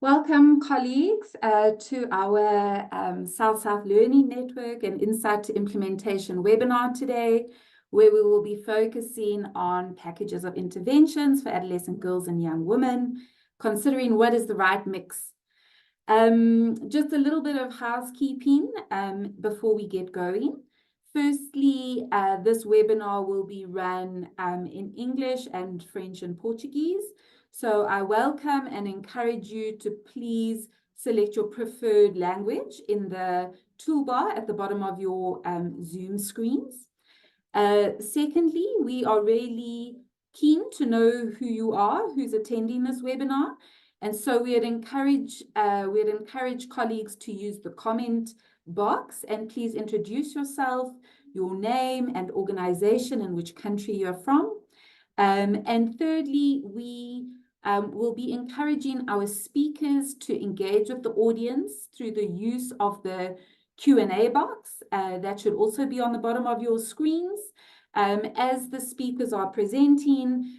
Welcome, colleagues, to our South-South Learning Network and Insight to Implementation webinar today, where we will be focusing on packages of interventions for adolescent girls and young women, considering what is the right mix. Just a little bit of housekeeping before we get going. Firstly, this webinar will be run in English and French and Portuguese. So I welcome and encourage you to please select your preferred language in the toolbar at the bottom of your Zoom screens. Secondly, we are really keen to know who you are, who's attending this webinar. And so we'd encourage colleagues to use the comment box and please introduce yourself, your name and organization and which country you're from. And thirdly, we will be encouraging our speakers to engage with the audience through the use of the Q&A box. That should also be on the bottom of your screens. As the speakers are presenting,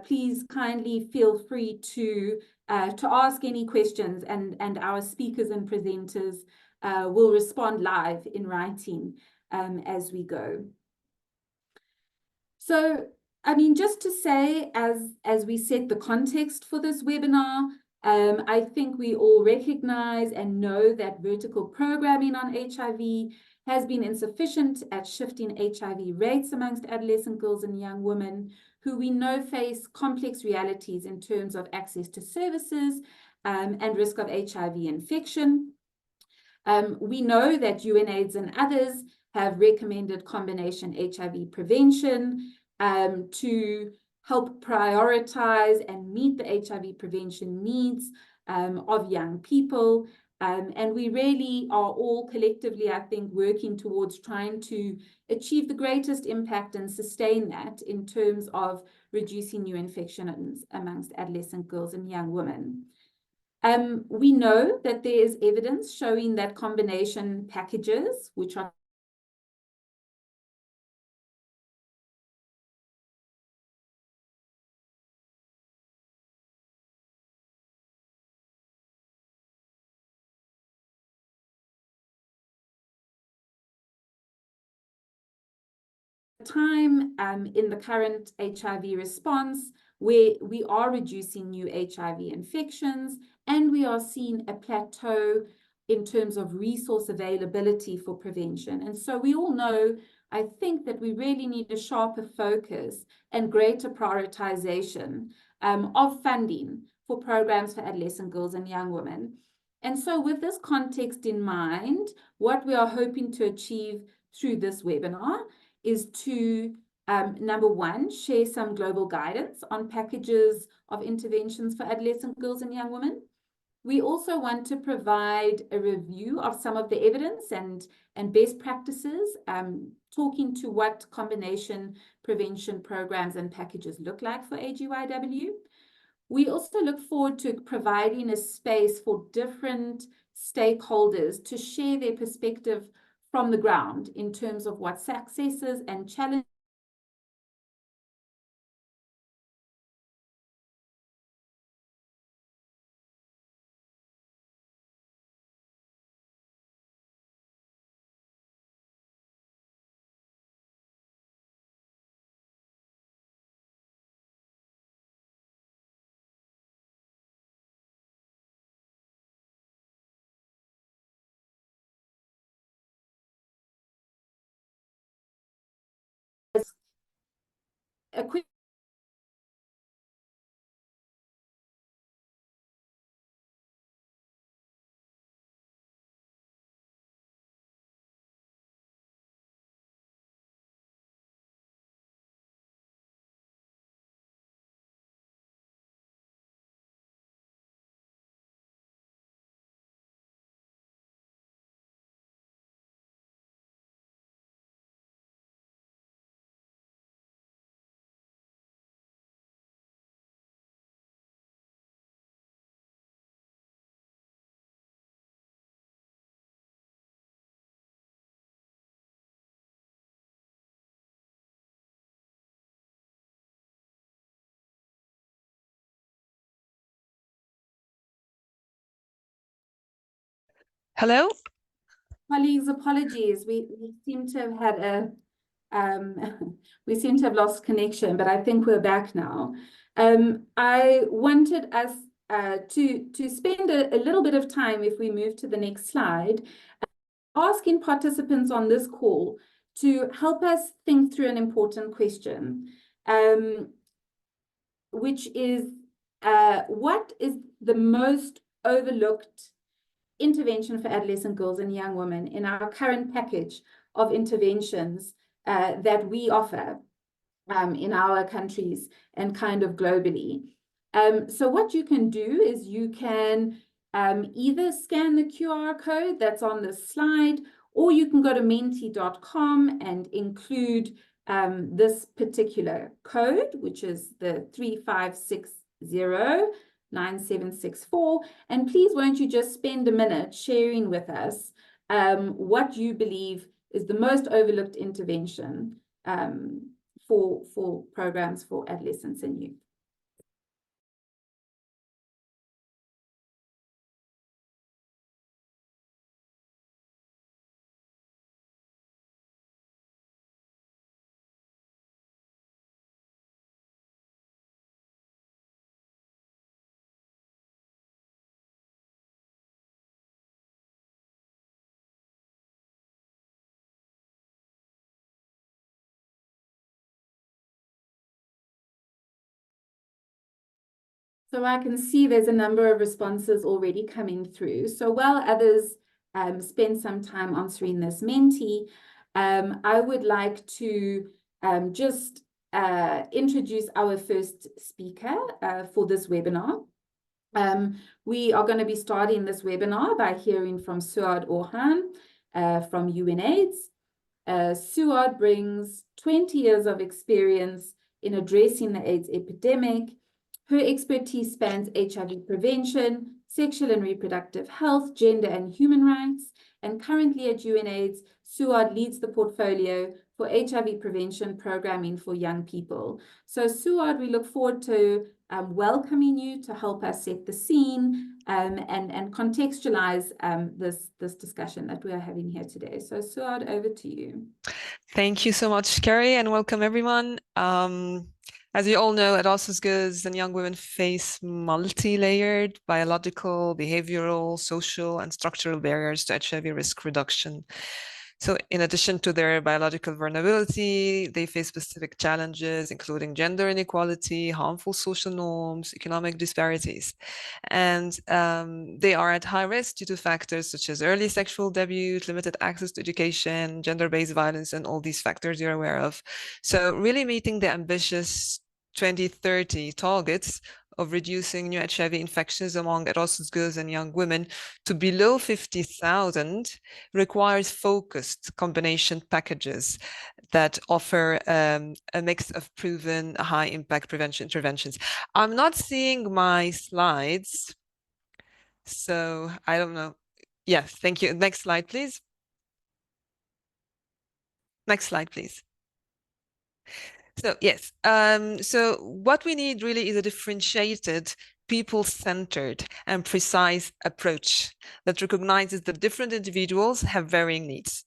please kindly feel free to ask any questions, and our speakers and presenters will respond live in writing as we go. So, I mean, just to say, as we set the context for this webinar, I think we all recognize and know that vertical programming on HIV has been insufficient at shifting HIV rates amongst adolescent girls and young women who we know face complex realities in terms of access to services and risk of HIV infection. We know that UNAIDS and others have recommended combination HIV prevention to help prioritize and meet the HIV prevention needs of young people. And we really are all collectively, I think, working towards trying to achieve the greatest impact and sustain that in terms of reducing new infections amongst adolescent girls and young women. We know that there is evidence showing that combination packages, which are time in the current HIV response where we are reducing new HIV infections and we are seeing a plateau in terms of resource availability for prevention. And so we all know, I think, that we really need a sharper focus and greater prioritization of funding for programs for adolescent girls and young women. And so with this context in mind, what we are hoping to achieve through this webinar is to, number one, share some global guidance on packages of interventions for adolescent girls and young women. We also want to provide a review of some of the evidence and best practices, talking to what combination prevention programs and packages look like for AGYW. We also look forward to providing a space for different stakeholders to share their perspective from the ground in terms of what successes and challenges a quick Hello? Colleagues, apologies. We seem to have had a we seem to have lost connection, but I think we're back now. I wanted us to spend a little bit of time, if we move to the next slide, asking participants on this call to help us think through an important question, which is what is the most overlooked intervention for adolescent girls and young women in our current package of interventions that we offer in our countries and kind of globally. So what you can do is you can either scan the QR code that's on the slide, or you can go to menti.com and include this particular code, which is the 35609764. And please, won't you just spend a minute sharing with us what you believe is the most overlooked intervention for programs for adolescents and youth. So I can see there's a number of responses already coming through. So while others spend some time answering this Menti, I would like to just introduce our first speaker for this webinar. We are going to be starting this webinar by hearing from Suad Orhan from UNAIDS. Suad brings 20 years of experience in addressing the AIDS epidemic. Her expertise spans HIV prevention, sexual and reproductive health, gender and human rights, and currently at UNAIDS, Suad leads the portfolio for HIV prevention programming for young people. So Suad, we look forward to welcoming you to help us set the scene and contextualize this discussion that we are having here today. So Suad, over to you. Thank you so much, Carrie, and welcome everyone. As you all know, adolescent girls and young women face multi-layered biological, behavioral, social, and structural barriers to HIV risk reduction. So in addition to their biological vulnerability, they face specific challenges, including gender inequality, harmful social norms, economic disparities. And they are at high risk due to factors such as early sexual debut, limited access to education, gender-based violence, and all these factors you're aware of. So really meeting the ambitious 2030 targets of reducing new HIV infections among adolescent girls and young women to below 50,000 requires focused combination packages that offer a mix of proven high-impact prevention interventions. I'm not seeing my slides, so I don't know. Yes, thank you. Next slide, please. Next slide, please. So yes, so what we need really is a differentiated, people-centered and precise approach that recognizes that different individuals have varying needs.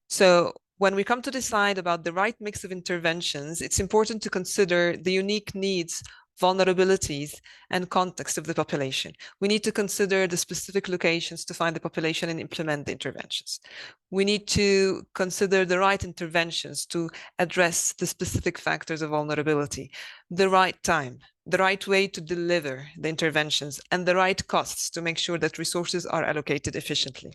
So when we come to decide about the right mix of interventions, it's important to consider the unique needs, vulnerabilities, and context of the population. We need to consider the specific locations to find the population and implement the interventions. We need to consider the right interventions to address the specific factors of vulnerability, the right time, the right way to deliver the interventions, and the right costs to make sure that resources are allocated efficiently.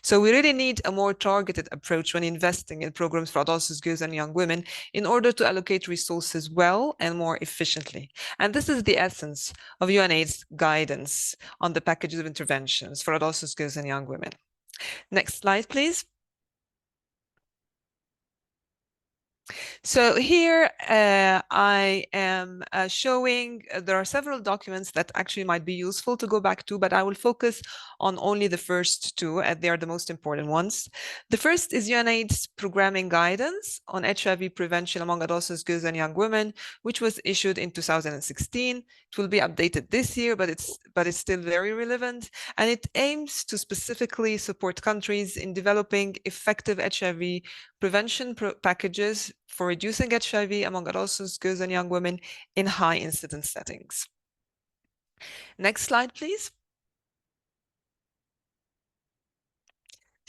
So we really need a more targeted approach when investing in programs for adolescent girls and young women in order to allocate resources well and more efficiently. And this is the essence of UNAIDS guidance on the packages of interventions for adolescent girls and young women. Next slide, please. So here I am showing there are several documents that actually might be useful to go back to, but I will focus on only the first two, as they are the most important ones. The first is UNAIDS Programming Guidance on HIV Prevention among Adolescents, Girls, and Young Women, which was issued in 2016. It will be updated this year, but it's still very relevant, and it aims to specifically support countries in developing effective HIV prevention packages for reducing HIV among adolescents, girls, and young women in high incidence settings. Next slide, please.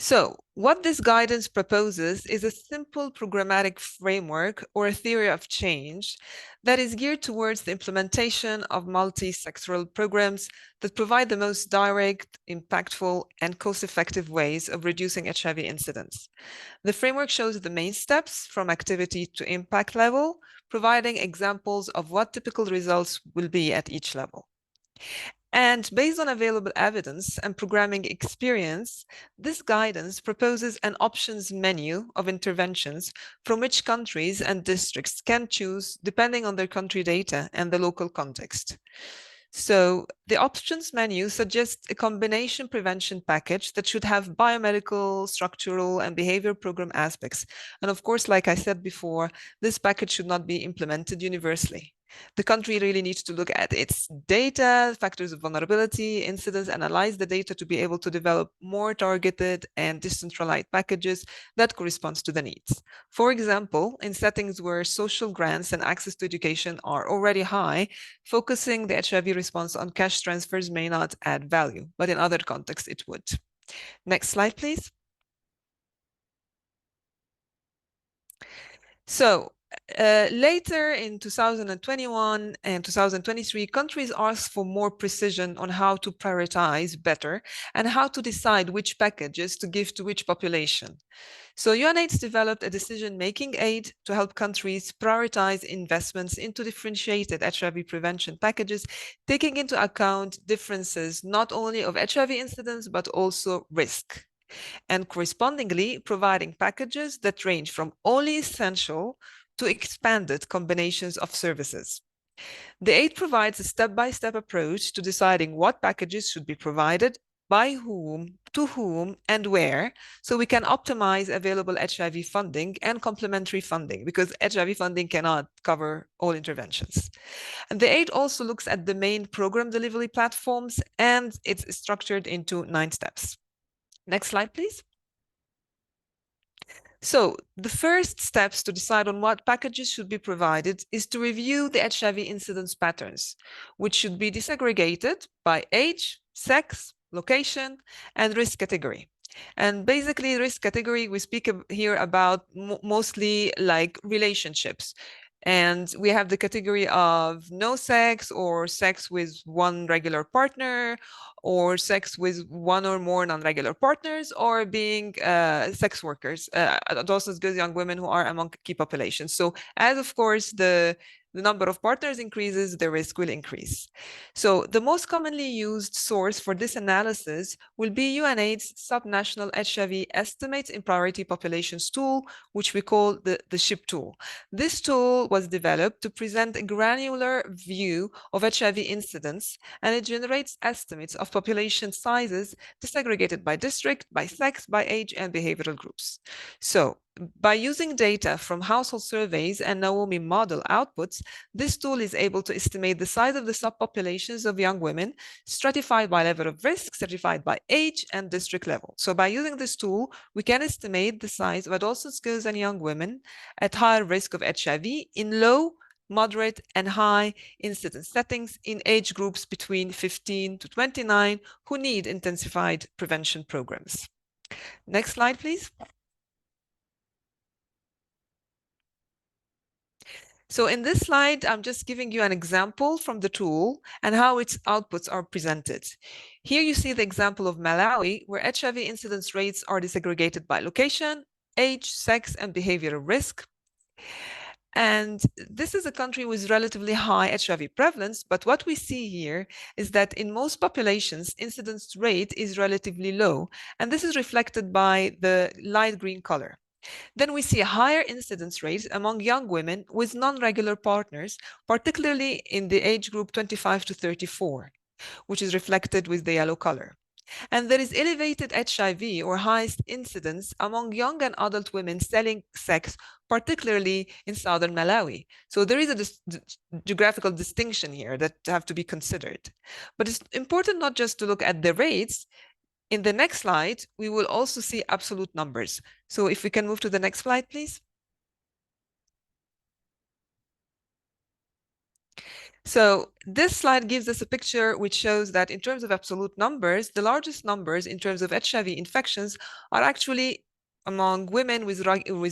So what this guidance proposes is a simple programmatic framework or a theory of change that is geared towards the implementation of multi-sectoral programs that provide the most direct, impactful, and cost-effective ways of reducing HIV incidence. The framework shows the main steps from activity to impact level, providing examples of what typical results will be at each level. And based on available evidence and programming experience, this guidance proposes an options menu of interventions from which countries and districts can choose depending on their country data and the local context. So the options menu suggests a combination prevention package that should have biomedical, structural, and behavior program aspects. And of course, like I said before, this package should not be implemented universally. The country really needs to look at its data, factors of vulnerability, incidents, analyze the data to be able to develop more targeted and decentralized packages that corresponds to the needs. For example, in settings where social grants and access to education are already high, focusing the HIV response on cash transfers may not add value, but in other contexts it would. Next slide, please. So later in 2021 and 2023, countries asked for more precision on how to prioritize better and how to decide which packages to give to which population. So UNAIDS developed a decision-making aid to help countries prioritize investments into differentiated HIV prevention packages, taking into account differences not only of HIV incidence, but also risk, and correspondingly providing packages that range from only essential to expanded combinations of services. The aid provides a step-by-step approach to deciding what packages should be provided, by whom, to whom, and where, so we can optimize available HIV funding and complementary funding, because HIV funding cannot cover all interventions. And the aid also looks at the main program delivery platforms, and it's structured into 9 steps. Next slide, please. So the first steps to decide on what packages should be provided is to review the HIV incidence patterns, which should be disaggregated by age, sex, location, and risk category. And basically, risk category, we speak here about mostly like relationships. And we have the category of no sex or sex with one regular partner or sex with one or more non-regular partners or being sex workers, adolescents, girls, young women who are among key populations. So as of course the number of partners increases, the risk will increase. So the most commonly used source for this analysis will be UNAIDS Subnational HIV Estimates in Priority Populations tool, which we call the SHIP tool. This tool was developed to present a granular view of HIV incidence, and it generates estimates of population sizes disaggregated by district, by sex, by age, and behavioral groups. So by using data from household surveys and Naomi model outputs, this tool is able to estimate the size of the subpopulations of young women, stratified by level of risk, stratified by age and district level. So by using this tool, we can estimate the size of adolescents, girls, and young women at higher risk of HIV in low, moderate, and high incidence settings in age groups between 15 to 29 who need intensified prevention programs. Next slide, please. So in this slide, I'm just giving you an example from the tool and how its outputs are presented. Here you see the example of Malawi, where HIV incidence rates are disaggregated by location, age, sex, and behavioral risk. And this is a country with relatively high HIV prevalence, but what we see here is that in most populations, incidence rate is relatively low, and this is reflected by the light green color. Then we see a higher incidence rate among young women with non-regular partners, particularly in the age group 25 to 34, which is reflected with the yellow color. And there is elevated HIV or highest incidence among young and adult women selling sex, particularly in southern Malawi. So there is a geographical distinction here that have to be considered. But it's important not just to look at the rates. In the next slide, we will also see absolute numbers. So if we can move to the next slide, please. So this slide gives us a picture which shows that in terms of absolute numbers, the largest numbers in terms of HIV infections are actually among women with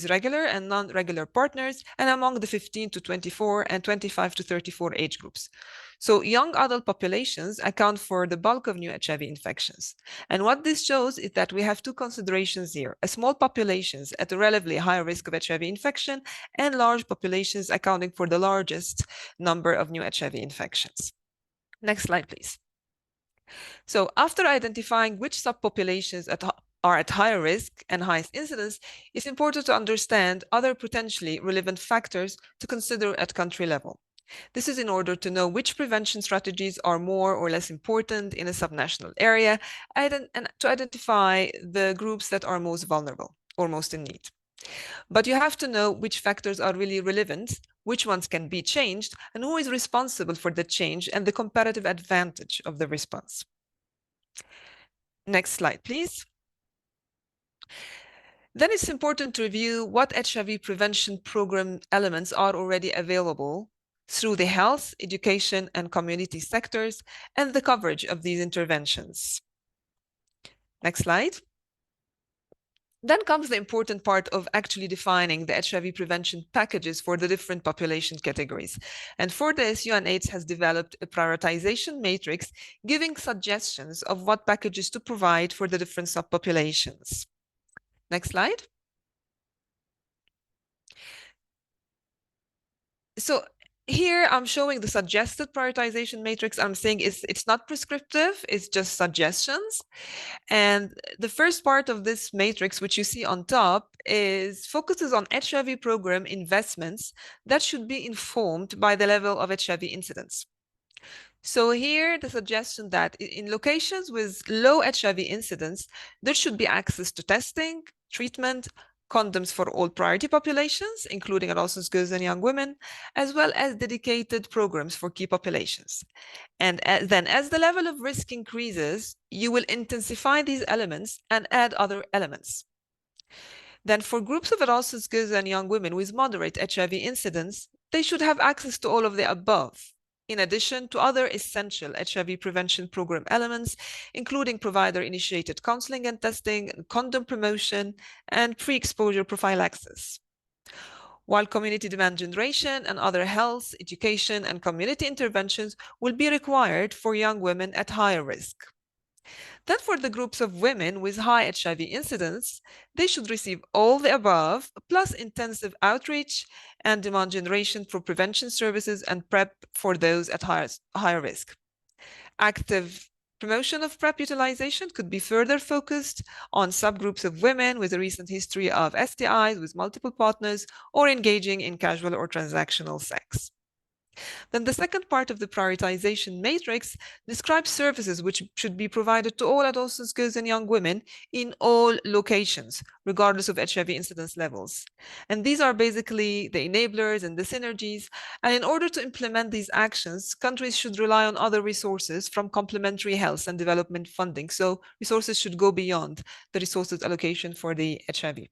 regular and non-regular partners, and among the 15 to 24 and 25 to 34 age groups. So young adult populations account for the bulk of new HIV infections. And what this shows is that we have two considerations here: a small populations at a relatively high risk of HIV infection, and large populations accounting for the largest number of new HIV infections. Next slide, please. So after identifying which subpopulations are at higher risk and highest incidence, it's important to understand other potentially relevant factors to consider at country level. This is in order to know which prevention strategies are more or less important in a subnational area, and to identify the groups that are most vulnerable or most in need. But you have to know which factors are really relevant, which ones can be changed, and who is responsible for the change and the comparative advantage of the response. Next slide, please. Then it's important to review what HIV prevention program elements are already available through the health, education, and community sectors, and the coverage of these interventions. Next slide. Then comes the important part of actually defining the HIV prevention packages for the different population categories. And for this, UNAIDS has developed a prioritization matrix giving suggestions of what packages to provide for the different subpopulations. Next slide. So here I'm showing the suggested prioritization matrix. I'm saying it's not prescriptive, it's just suggestions. And the first part of this matrix, which you see on top, focuses on HIV program investments that should be informed by the level of HIV incidence. So here, the suggestion that in locations with low HIV incidence, there should be access to testing, treatment, condoms for all priority populations, including adolescents, girls, and young women, as well as dedicated programs for key populations. And then as the level of risk increases, you will intensify these elements and add other elements. Then for groups of adolescents, girls, and young women with moderate HIV incidence, they should have access to all of the above, in addition to other essential HIV prevention program elements, including provider-initiated counseling and testing, condom promotion, and pre-exposure prophylaxis. While community demand generation and other health, education, and community interventions will be required for young women at higher risk. Then for the groups of women with high HIV incidence, they should receive all the above, plus intensive outreach and demand generation for prevention services and PrEP for those at higher risk. Active promotion of PrEP utilization could be further focused on subgroups of women with a recent history of STIs with multiple partners or engaging in casual or transactional sex. Then the second part of the prioritization matrix describes services which should be provided to all adolescents, girls, and young women in all locations, regardless of HIV incidence levels. And these are basically the enablers and the synergies. And in order to implement these actions, countries should rely on other resources from complementary health and development funding. So resources should go beyond the resources allocation for the HIV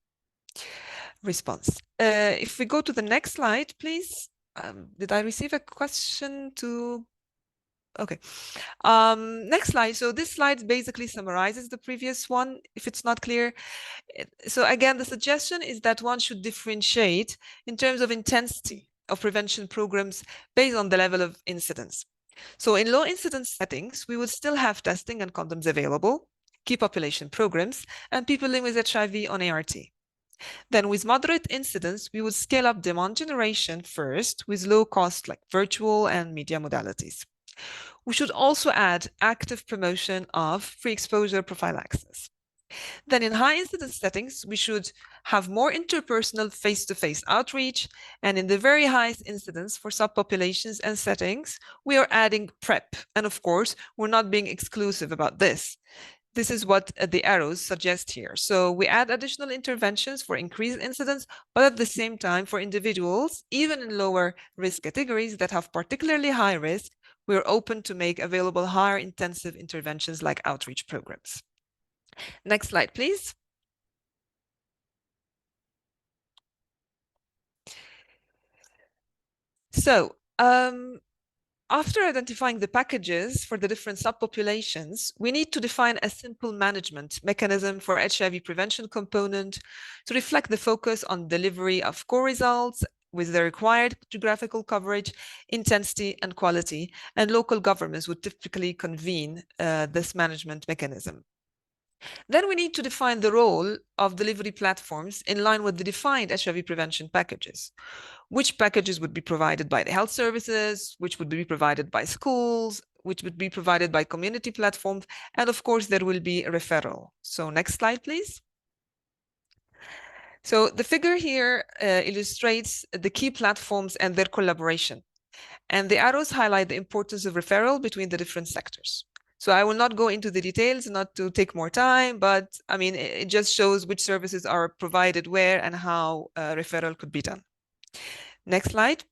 response. If we go to the next slide, please. Did I receive a question to? Okay. Next slide. So this slide basically summarizes the previous one, if it's not clear. So again, the suggestion is that one should differentiate in terms of intensity of prevention programs based on the level of incidence. So in low incidence settings, we would still have testing and condoms available, key population programs, and people living with HIV on ART. Then with moderate incidence, we would scale up demand generation first with low cost like virtual and media modalities. We should also add active promotion of pre-exposure prophylaxis. Then in high incidence settings, we should have more interpersonal face-to-face outreach. And in the very highest incidence for subpopulations and settings, we are adding PrEP. And of course, we're not being exclusive about this. This is what the arrows suggest here. So we add additional interventions for increased incidence, but at the same time for individuals, even in lower risk categories that have particularly high risk, we're open to make available higher intensive interventions like outreach programs. Next slide, please. So after identifying the packages for the different subpopulations, we need to define a simple management mechanism for HIV prevention component to reflect the focus on delivery of core results with the required geographical coverage, intensity, and quality, and local governments would typically convene this management mechanism. Then we need to define the role of delivery platforms in line with the defined HIV prevention packages. Which packages would be provided by the health services, which would be provided by schools, which would be provided by community platforms, and of course, there will be a referral. So next slide, please. So the figure here illustrates the key platforms and their collaboration. And the arrows highlight the importance of referral between the different sectors. So I will not go into the details, not to take more time, but I mean, it just shows which services are provided where and how referral could be done. Next slide.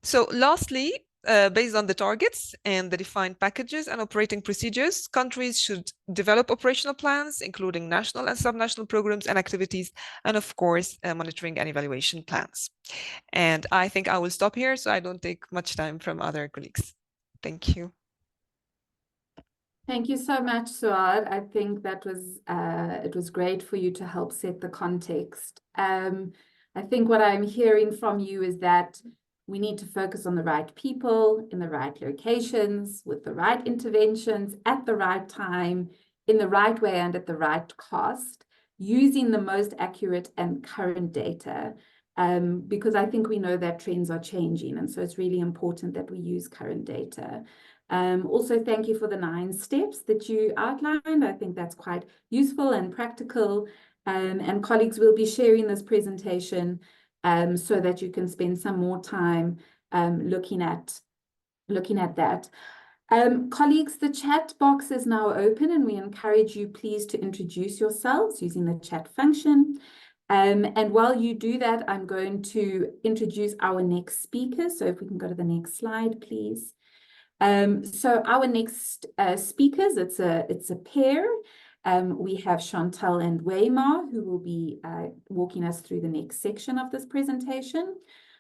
So lastly, based on the targets and the defined packages and operating procedures, countries should develop operational plans, including national and subnational programs and activities, and of course, monitoring and evaluation plans. And I think I will stop here so I don't take much time from other colleagues. Thank you. Thank you so much, Suad. I think that was it was great for you to help set the context. I think what I'm hearing from you is that we need to focus on the right people in the right locations with the right interventions at the right time, in the right way and at the right cost, using the most accurate and current data, because I think we know that trends are changing. And so it's really important that we use current data. Also, thank you for the 9 steps that you outlined. I think that's quite useful and practical. And colleagues will be sharing this presentation so that you can spend some more time looking at that. Colleagues, the chat box is now open and we encourage you please to introduce yourselves using the chat function. And while you do that, I'm going to introduce our next speaker. So if we can go to the next slide, please. So our next speakers, it's a pair. We have Chantal and Weimar, who will be walking us through the next section of this presentation.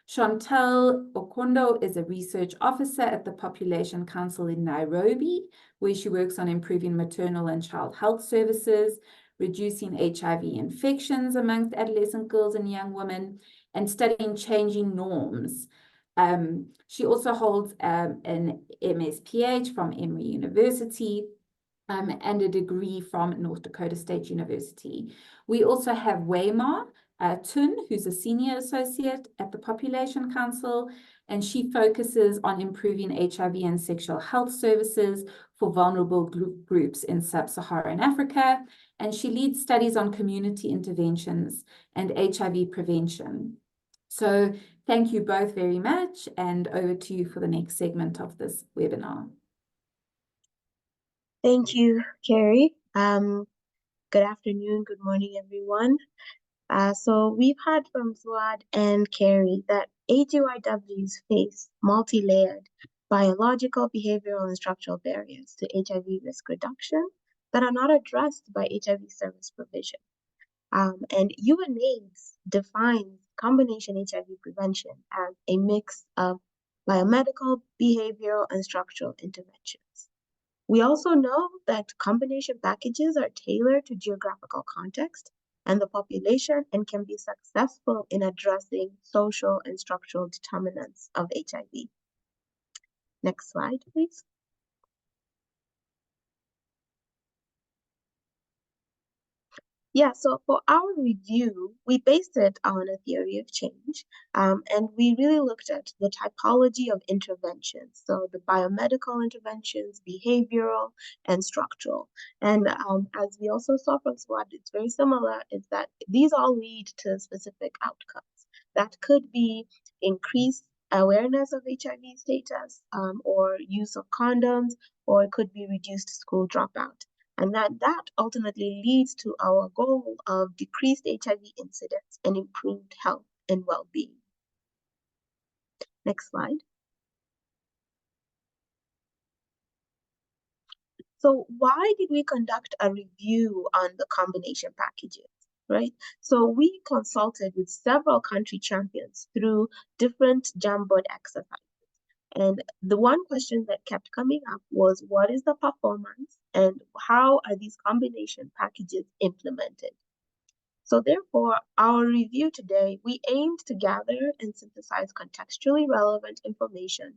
Chantal Okondo is a research officer at the Population Council in Nairobi, where she works on improving maternal and child health services, reducing HIV infections amongst adolescent girls and young women, and studying changing norms. She also holds an MSPH from Emory University and a degree from North Dakota State University. We also have Weimar Thun, who's a senior associate at the Population Council, and she focuses on improving HIV and sexual health services for vulnerable groups in sub-Saharan Africa, and she leads studies on community interventions and HIV prevention. So thank you both very much, and over to you for the next segment of this webinar. Thank you, Carrie. Good afternoon, good morning, everyone. So we've heard from Fuad and Carrie that AGYWs face multi-layered biological, behavioral, and structural barriers to HIV risk reduction that are not addressed by HIV service provision. And UNAIDS defines combination HIV prevention as a mix of biomedical, behavioral, and structural interventions. We also know that combination packages are tailored to geographical context and the population and can be successful in addressing social and structural determinants of HIV. Next slide, please. Yeah, so for our review, we based it on a theory of change, and we really looked at the typology of interventions, so the biomedical interventions, behavioral, and structural. And as we also saw from SWOT, it's very similar, is that these all lead to specific outcomes. That could be increased awareness of HIV status, or use of condoms, or it could be reduced school dropout. And that ultimately leads to our goal of decreased HIV incidence and improved health and well-being. Next slide. So why did we conduct a review on the combination packages, right? So we consulted with several country champions through different Jamboard exercises. And the one question that kept coming up was, what is the performance and how are these combination packages implemented? So therefore, our review today, we aimed to gather and synthesize contextually relevant information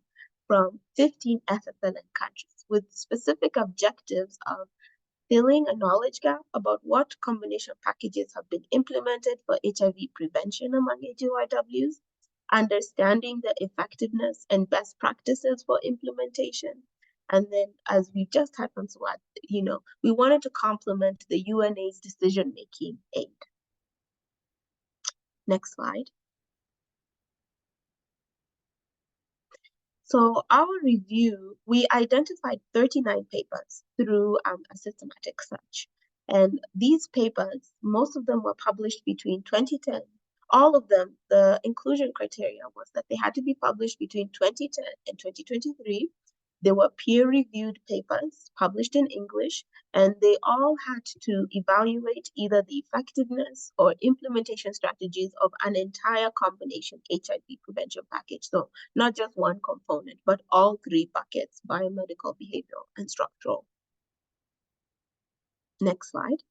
from 15 SSLN countries with specific objectives of filling a knowledge gap about what combination packages have been implemented for HIV prevention among AGYWs, understanding the effectiveness and best practices for implementation. And then, as we just had from Swat, we wanted to complement the UNA's decision-making aid. Next slide. So our review, we identified 39 papers through a systematic search. And these papers, most of them were published between 2010. All of them, the inclusion criteria was that they had to be published between 2010 and 2023. They were peer-reviewed papers published in English, and they all had to evaluate either the effectiveness or implementation strategies of an entire combination HIV prevention package. So not just one component, but all three buckets: biomedical, behavioral, and structural. Next slide.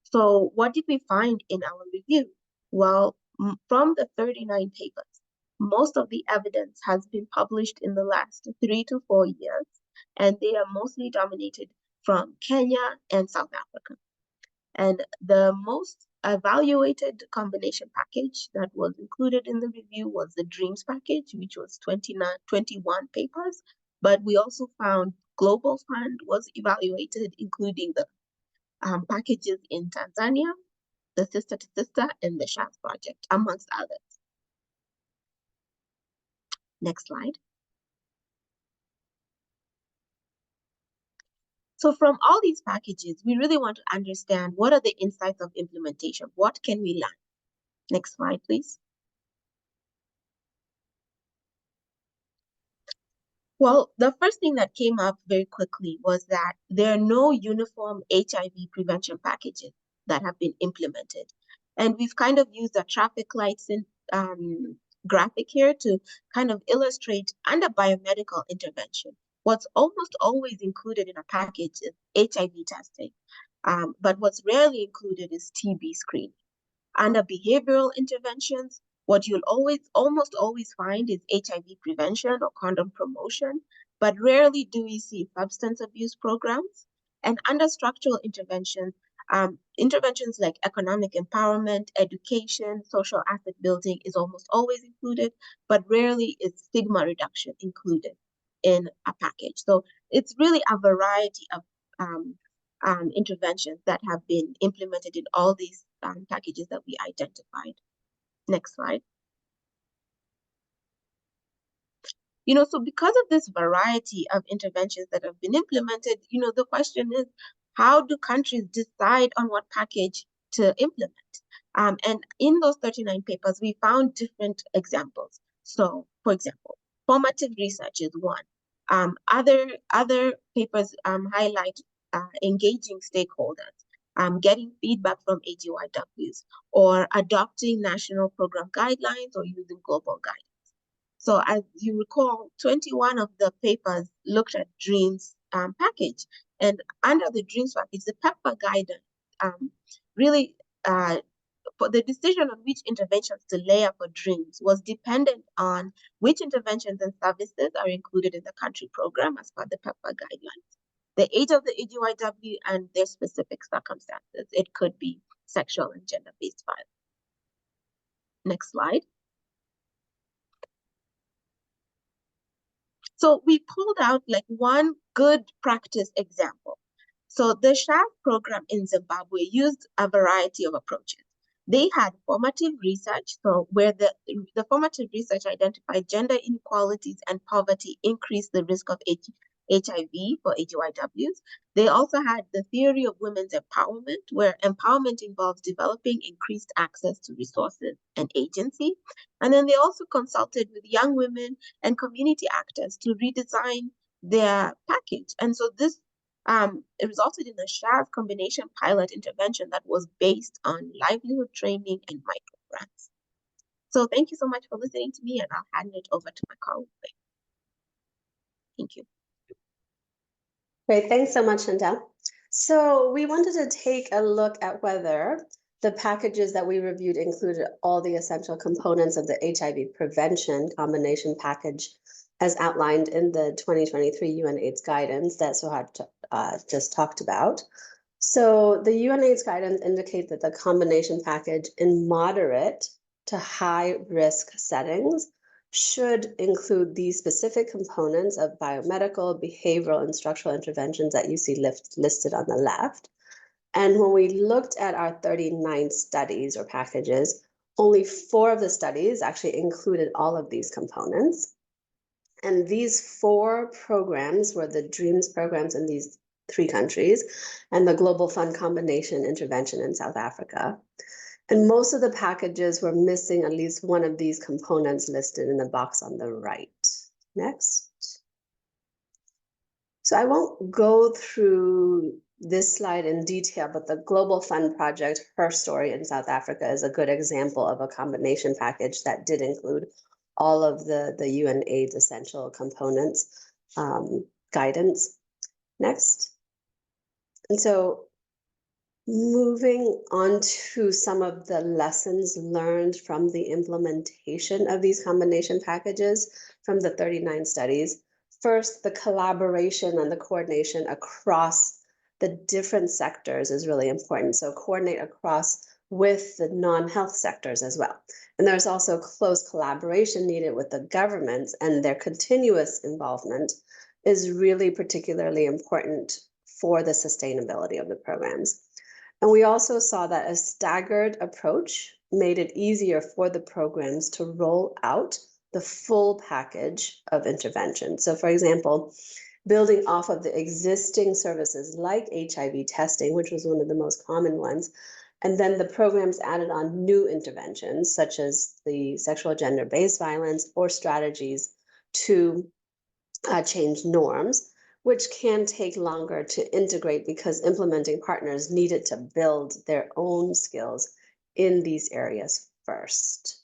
So what did we find in our review? Well, from the 39 papers, most of the evidence has been published in the last 3 to 4 years, and they are mostly dominated from Kenya and South Africa. And the most evaluated combination package that was included in the review was the DREAMS package, which was 21 papers. But we also found Global Fund was evaluated, including the packages in Tanzania, the Sister to Sister, and the SHAS project, amongst others. Next slide. So from all these packages, we really want to understand what are the insights of implementation? What can we learn? Next slide, please. Well, the first thing that came up very quickly was that there are no uniform HIV prevention packages that have been implemented. And we've kind of used a traffic lights in, graphic here to kind of illustrate under biomedical intervention. What's almost always included in a package is HIV testing, but what's rarely included is TB screening. Under behavioral interventions, what you'll almost always find is HIV prevention or condom promotion, but rarely do we see substance abuse programs. And under structural interventions, interventions like economic empowerment, education, social asset building is almost always included, but rarely is stigma reduction included in a package. So it's really a variety of interventions that have been implemented in all these packages that we identified. Next slide. So because of this variety of interventions that have been implemented, the question is, how do countries decide on what package to implement? And in those 39 papers, we found different examples. So, for example, formative research is one. Other papers highlight engaging stakeholders, getting feedback from AGYWs, or adopting national program guidelines or using global guidelines. So as you recall, 21 of the papers looked at DREAMS package. And under the DREAMS package, the PEPFAR guidance really, for the decision on which interventions to layer for DREAMS was dependent on which interventions and services are included in the country program as per the PEPFAR guidelines. the age of the AGYW, and their specific circumstances. It could be sexual and gender-based violence. Next slide. So we pulled out like one good practice example. So the SHAV program in Zimbabwe used a variety of approaches. They had formative research, so where the formative research identified gender inequalities and poverty increased the risk of HIV for AGYWs. They also had the theory of women's empowerment, where empowerment involves developing increased access to resources and agency. And then they also consulted with young women and community actors to redesign their package. And so this it resulted in a SHAV combination pilot intervention that was based on livelihood training and micro grants. So thank you so much for listening to me, and I'll hand it over to my colleague. Thank you. Great, thanks so much, Chantel. So we wanted to take a look at whether the packages that we reviewed included all the essential components of the HIV prevention combination package as outlined in the 2023 UN AIDS guidance that Suhad just talked about. So the UN AIDS guidance indicates that the combination package in moderate to high risk settings should include these specific components of biomedical, behavioral, and structural interventions that you see listed on the left. And when we looked at our 39 studies or packages, only 4 of the studies actually included all of these components. And these 4 programs were the DREAMS programs in these 3 countries and the Global Fund Combination Intervention in South Africa. And most of the packages were missing at least one of these components listed in the box on the right. Next. So I won't go through this slide in detail, but the Global Fund Project, Her Story in South Africa, is a good example of a combination package that did include all of the UN AIDS essential components guidance. Next. And so moving on to some of the lessons learned from the implementation of these combination packages from the 39 studies. First, the collaboration and the coordination across the different sectors is really important. So coordinate across with the non-health sectors as well. And there's also close collaboration needed with the governments, and their continuous involvement is really particularly important for the sustainability of the programs. And we also saw that a staggered approach made it easier for the programs to roll out the full package of intervention. So for example, building off of the existing services like HIV testing, which was one of the most common ones, and then the programs added on new interventions, such as the sexual gender-based violence or strategies to change norms, which can take longer to integrate because implementing partners needed to build their own skills in these areas first.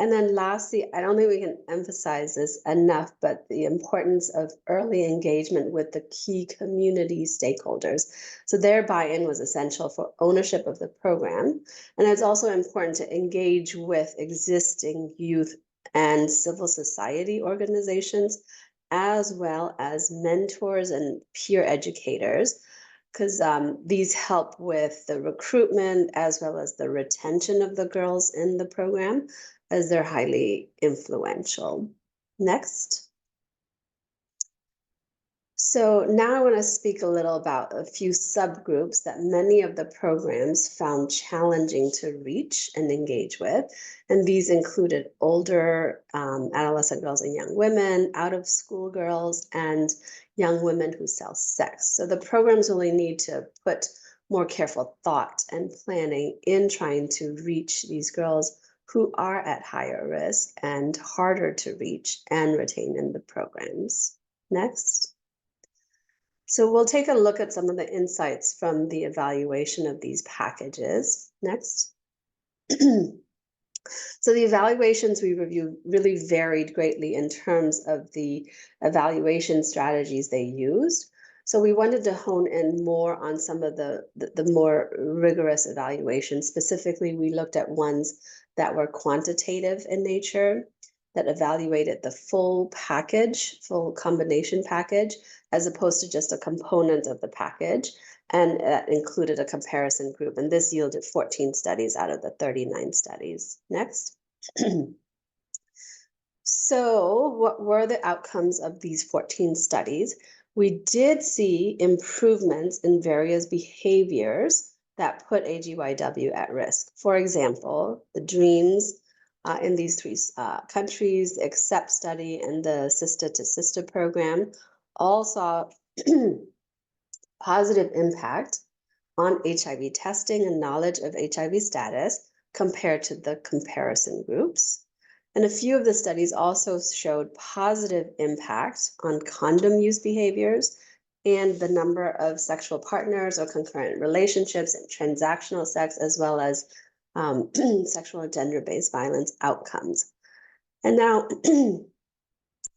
And then lastly, I don't think we can emphasize this enough, but the importance of early engagement with the key community stakeholders. So their buy-in was essential for ownership of the program. And it's also important to engage with existing youth and civil society organizations, as well as mentors and peer educators, because these help with the recruitment as well as the retention of the girls in the program, as they're highly influential. Next. So now I want to speak a little about a few subgroups that many of the programs found challenging to reach and engage with. And these included older adolescent girls and young women, out-of-school girls, and young women who sell sex. So the programs really need to put more careful thought and planning in trying to reach these girls who are at higher risk and harder to reach and retain in the programs. Next. So we'll take a look at some of the insights from the evaluation of these packages. Next. So the evaluations we reviewed really varied greatly in terms of the evaluation strategies they used. So we wanted to hone in more on some of the more rigorous evaluations. Specifically, we looked at ones that were quantitative in nature, that evaluated the full package, full combination package, as opposed to just a component of the package. And that included a comparison group. And this yielded 14 studies out of the 39 studies. Next. So what were the outcomes of these 14 studies? We did see improvements in various behaviors that put AGYW at risk. For example, the DREAMS in these three countries, the ACCEPT study and the Sister to Sister program all saw positive impact on HIV testing and knowledge of HIV status compared to the comparison groups. And a few of the studies also showed positive impact on condom use behaviors and the number of sexual partners or concurrent relationships and transactional sex, as well as sexual or gender-based violence outcomes. And now,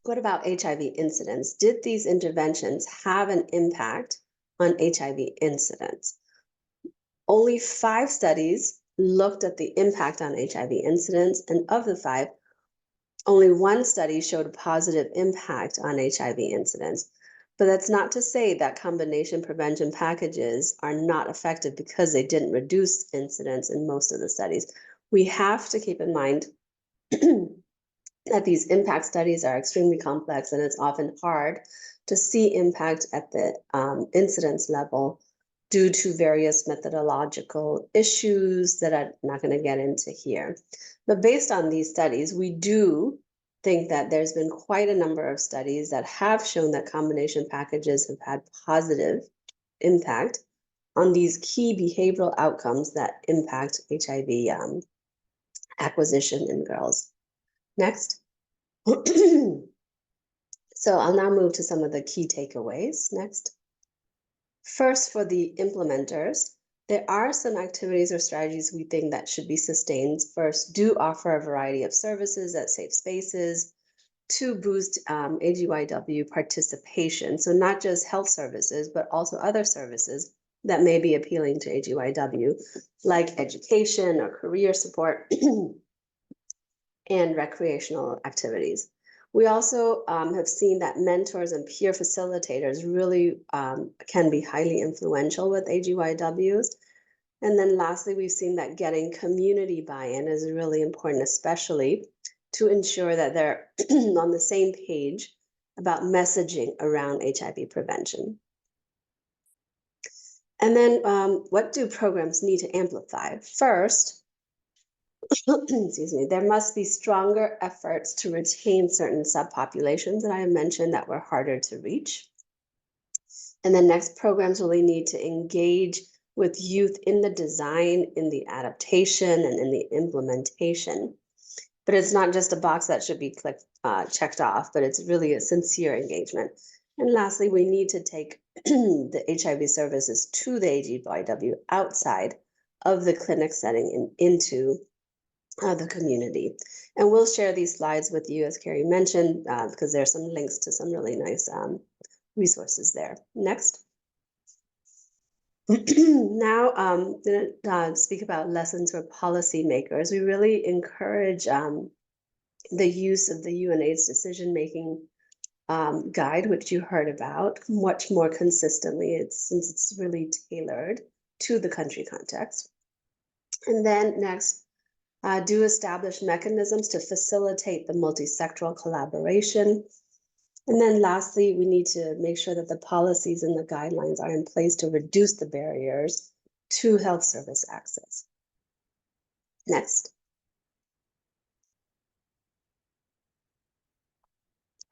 what about HIV incidence? Did these interventions have an impact on HIV incidence? Only 5 studies looked at the impact on HIV incidence, and of the 5, only 1 study showed a positive impact on HIV incidence. But that's not to say that combination prevention packages are not effective because they didn't reduce incidence in most of the studies. We have to keep in mind that these impact studies are extremely complex, and it's often hard to see impact at the incidence level due to various methodological issues that I'm not going to get into here. But based on these studies, we do think that there's been quite a number of studies that have shown that combination packages have had positive impact on these key behavioral outcomes that impact HIV acquisition in girls. Next. So I'll now move to some of the key takeaways. Next. First, for the implementers, there are some activities or strategies we think that should be sustained. First, do offer a variety of services at safe spaces to boost AGYW participation. So not just health services, but also other services that may be appealing to AGYW, like education or career support and recreational activities. We also have seen that mentors and peer facilitators really can be highly influential with AGYWs. And then lastly, we've seen that getting community buy-in is really important, especially to ensure that they're on the same page about messaging around HIV prevention. And then what do programs need to amplify? First, excuse me, there must be stronger efforts to retain certain subpopulations that I mentioned that were harder to reach. And then next, programs really need to engage with youth in the design, in the adaptation, and in the implementation. But it's not just a box that should be checked off, but it's really a sincere engagement. And lastly, we need to take the HIV services to the AGYW outside of the clinic setting and into the community. And we'll share these slides with you, as Carrie mentioned, because there's some links to some really nice resources there. Next. Now, I'm going to speak about lessons for policymakers. We really encourage the use of the UNAIDS decision-making guide, which you heard about, much more consistently, since it's really tailored to the country context. And then next, do establish mechanisms to facilitate the multi-sectoral collaboration. And then lastly, we need to make sure that the policies and the guidelines are in place to reduce the barriers to health service access. Next.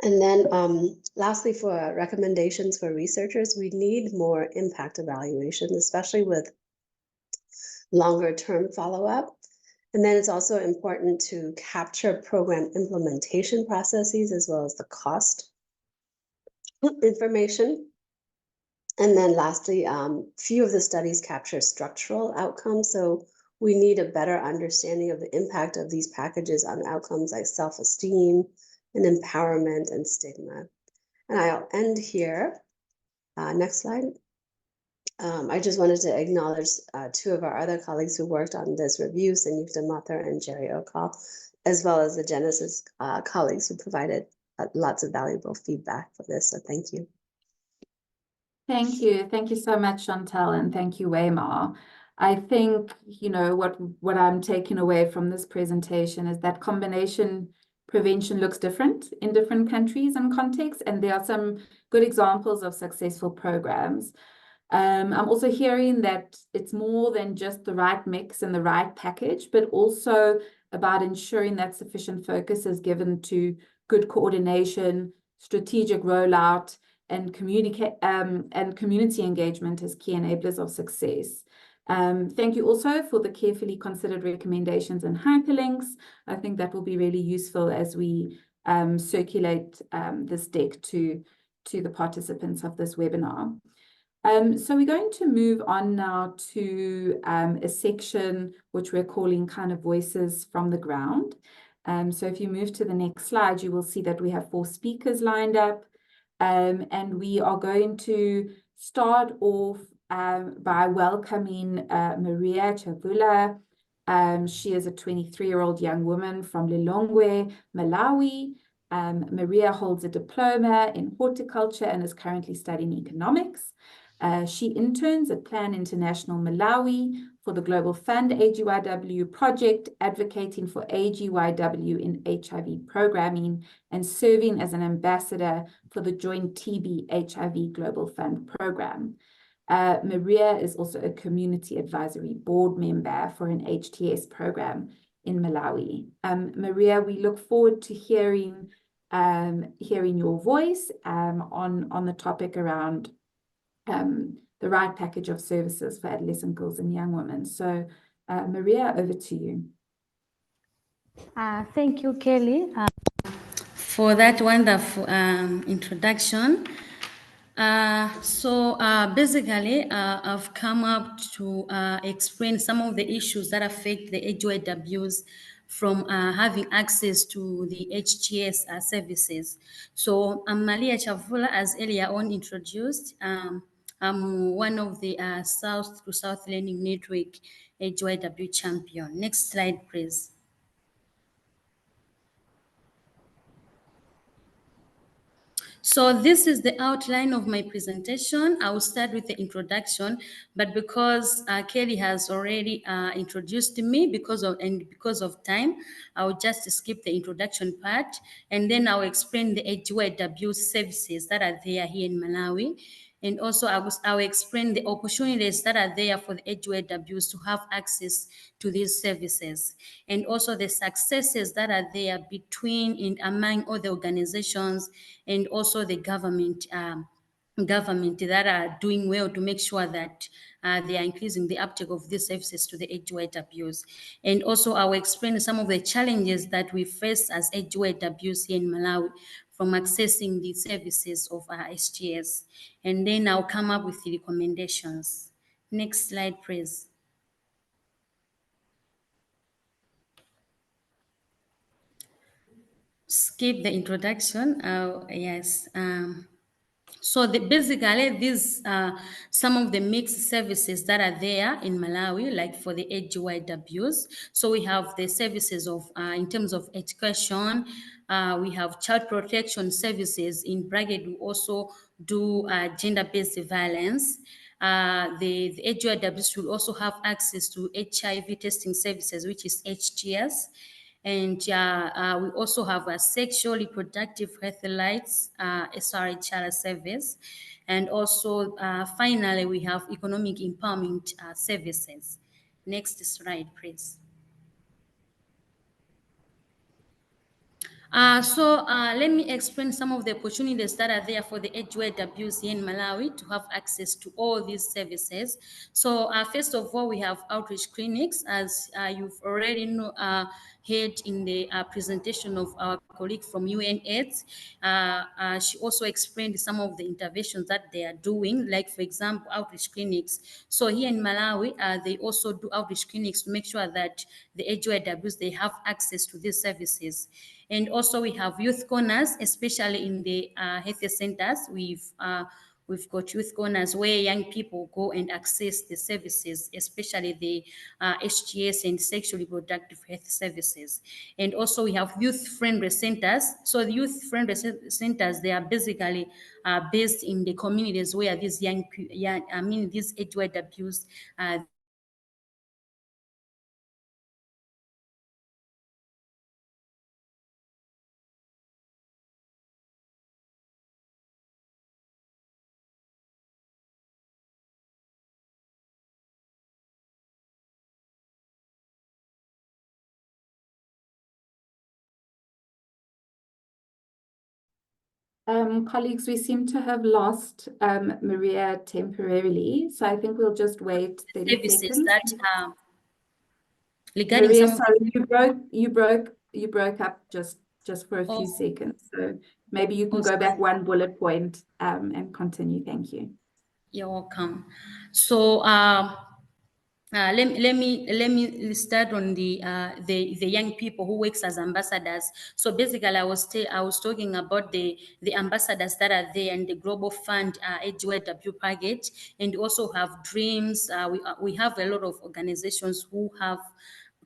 And then lastly, for recommendations for researchers, we need more impact evaluations, especially with longer term follow-up. And then it's also important to capture program implementation processes as well as the cost information. And then lastly, few of the studies capture structural outcomes. So we need a better understanding of the impact of these packages on outcomes like self-esteem and empowerment and stigma. And I'll end here. Next slide. I just wanted to acknowledge 2 of our other colleagues who worked on this review, Sanyukta Mathur and Jerry Okal. as well as the Genesis colleagues who provided lots of valuable feedback for this. So thank you. Thank you. Thank you so much, Chantal, and thank you, Waymar. I think, what I'm taking away from this presentation is that combination prevention looks different in different countries and contexts, and there are some good examples of successful programs. I'm also hearing that it's more than just the right mix and the right package, but also about ensuring that sufficient focus is given to good coordination, strategic rollout, and community engagement as key enablers of success. Thank you also for the carefully considered recommendations and hyperlinks. I think that will be really useful as we circulate this deck to the participants of this webinar. So we're going to move on now to a section which we're calling kind of Voices from the Ground. So if you move to the next slide, you will see that we have 4 speakers lined up. And we are going to start off by welcoming Maria Chavula. She is a 23-year-old young woman from Lilongwe, Malawi. Maria holds a diploma in horticulture and is currently studying economics. She interns at Plan International Malawi for the Global Fund AGYW project, advocating for AGYW in HIV programming and serving as an ambassador for the joint TB HIV Global Fund program. Maria is also a community advisory board member for an HTS program in Malawi. Maria, we look forward to hearing your voice on the topic around the right package of services for adolescent girls and young women. So, Maria, over to you. Thank you, Kelly, for that wonderful introduction. Basically, I've come up to explain some of the issues that affect the AGYWs from having access to the HTS services. So I'm Maria Chavula, as earlier on introduced. I'm one of the South to South Learning Network AGYW champion. Next slide, please. So this is the outline of my presentation. I will start with the introduction, but because Kelly has already introduced me because of time, I will just skip the introduction part, and then I'll explain the AGYW services that are there here in Malawi. And also I will explain the opportunities that are there for the AGYWs to have access to these services, and also the successes that are there between and among all the organizations and also the government that are doing well to make sure that they are increasing the uptake of these services to the AGYWs. And also I will explain some of the challenges that we face as AGYWs here in Malawi from accessing the services of our HTS. And then I'll come up with the recommendations. Next slide, please. Skip the introduction. Yes. So basically, these are some of the mixed services that are there in Malawi, like for the AGYWs. So we have the services of, in terms of education, we have child protection services. In bracket, we also do gender-based violence. The AGYWs will also have access to HIV testing services, which is HTS. And we also have a sexual reproductive health rights, SRHR service. And also, finally, we have economic empowerment services. Next slide, please. Let me explain some of the opportunities that are there for the AGYWs here in Malawi to have access to all these services. So first of all, we have outreach clinics, as you've already heard in the presentation of our colleague from UNAIDS. She also explained some of the interventions that they are doing, like for example, outreach clinics. So here in Malawi, they also do outreach clinics to make sure that the AGYWs, they have access to these services. And also we have youth corners, especially in the health centers. We've got youth corners where young people go and access the services, especially the HGS and sexual reproductive health services. And also we have youth-friendly centers. So the youth-friendly centers, they are basically based in the communities where these these AGYWs Colleagues, we seem to have lost Maria temporarily, so I think we'll just wait 30 services seconds. that regarding Maria, some of the sorry, you broke up just for a few Oh. seconds. So maybe you can Oh, go sorry. back one bullet point and continue. Thank you. You're welcome. So let me start on the young people who works as ambassadors. So basically, I was talking about the ambassadors that are there and the Global Fund AGYW package, and also have dreams. We have a lot of organizations who have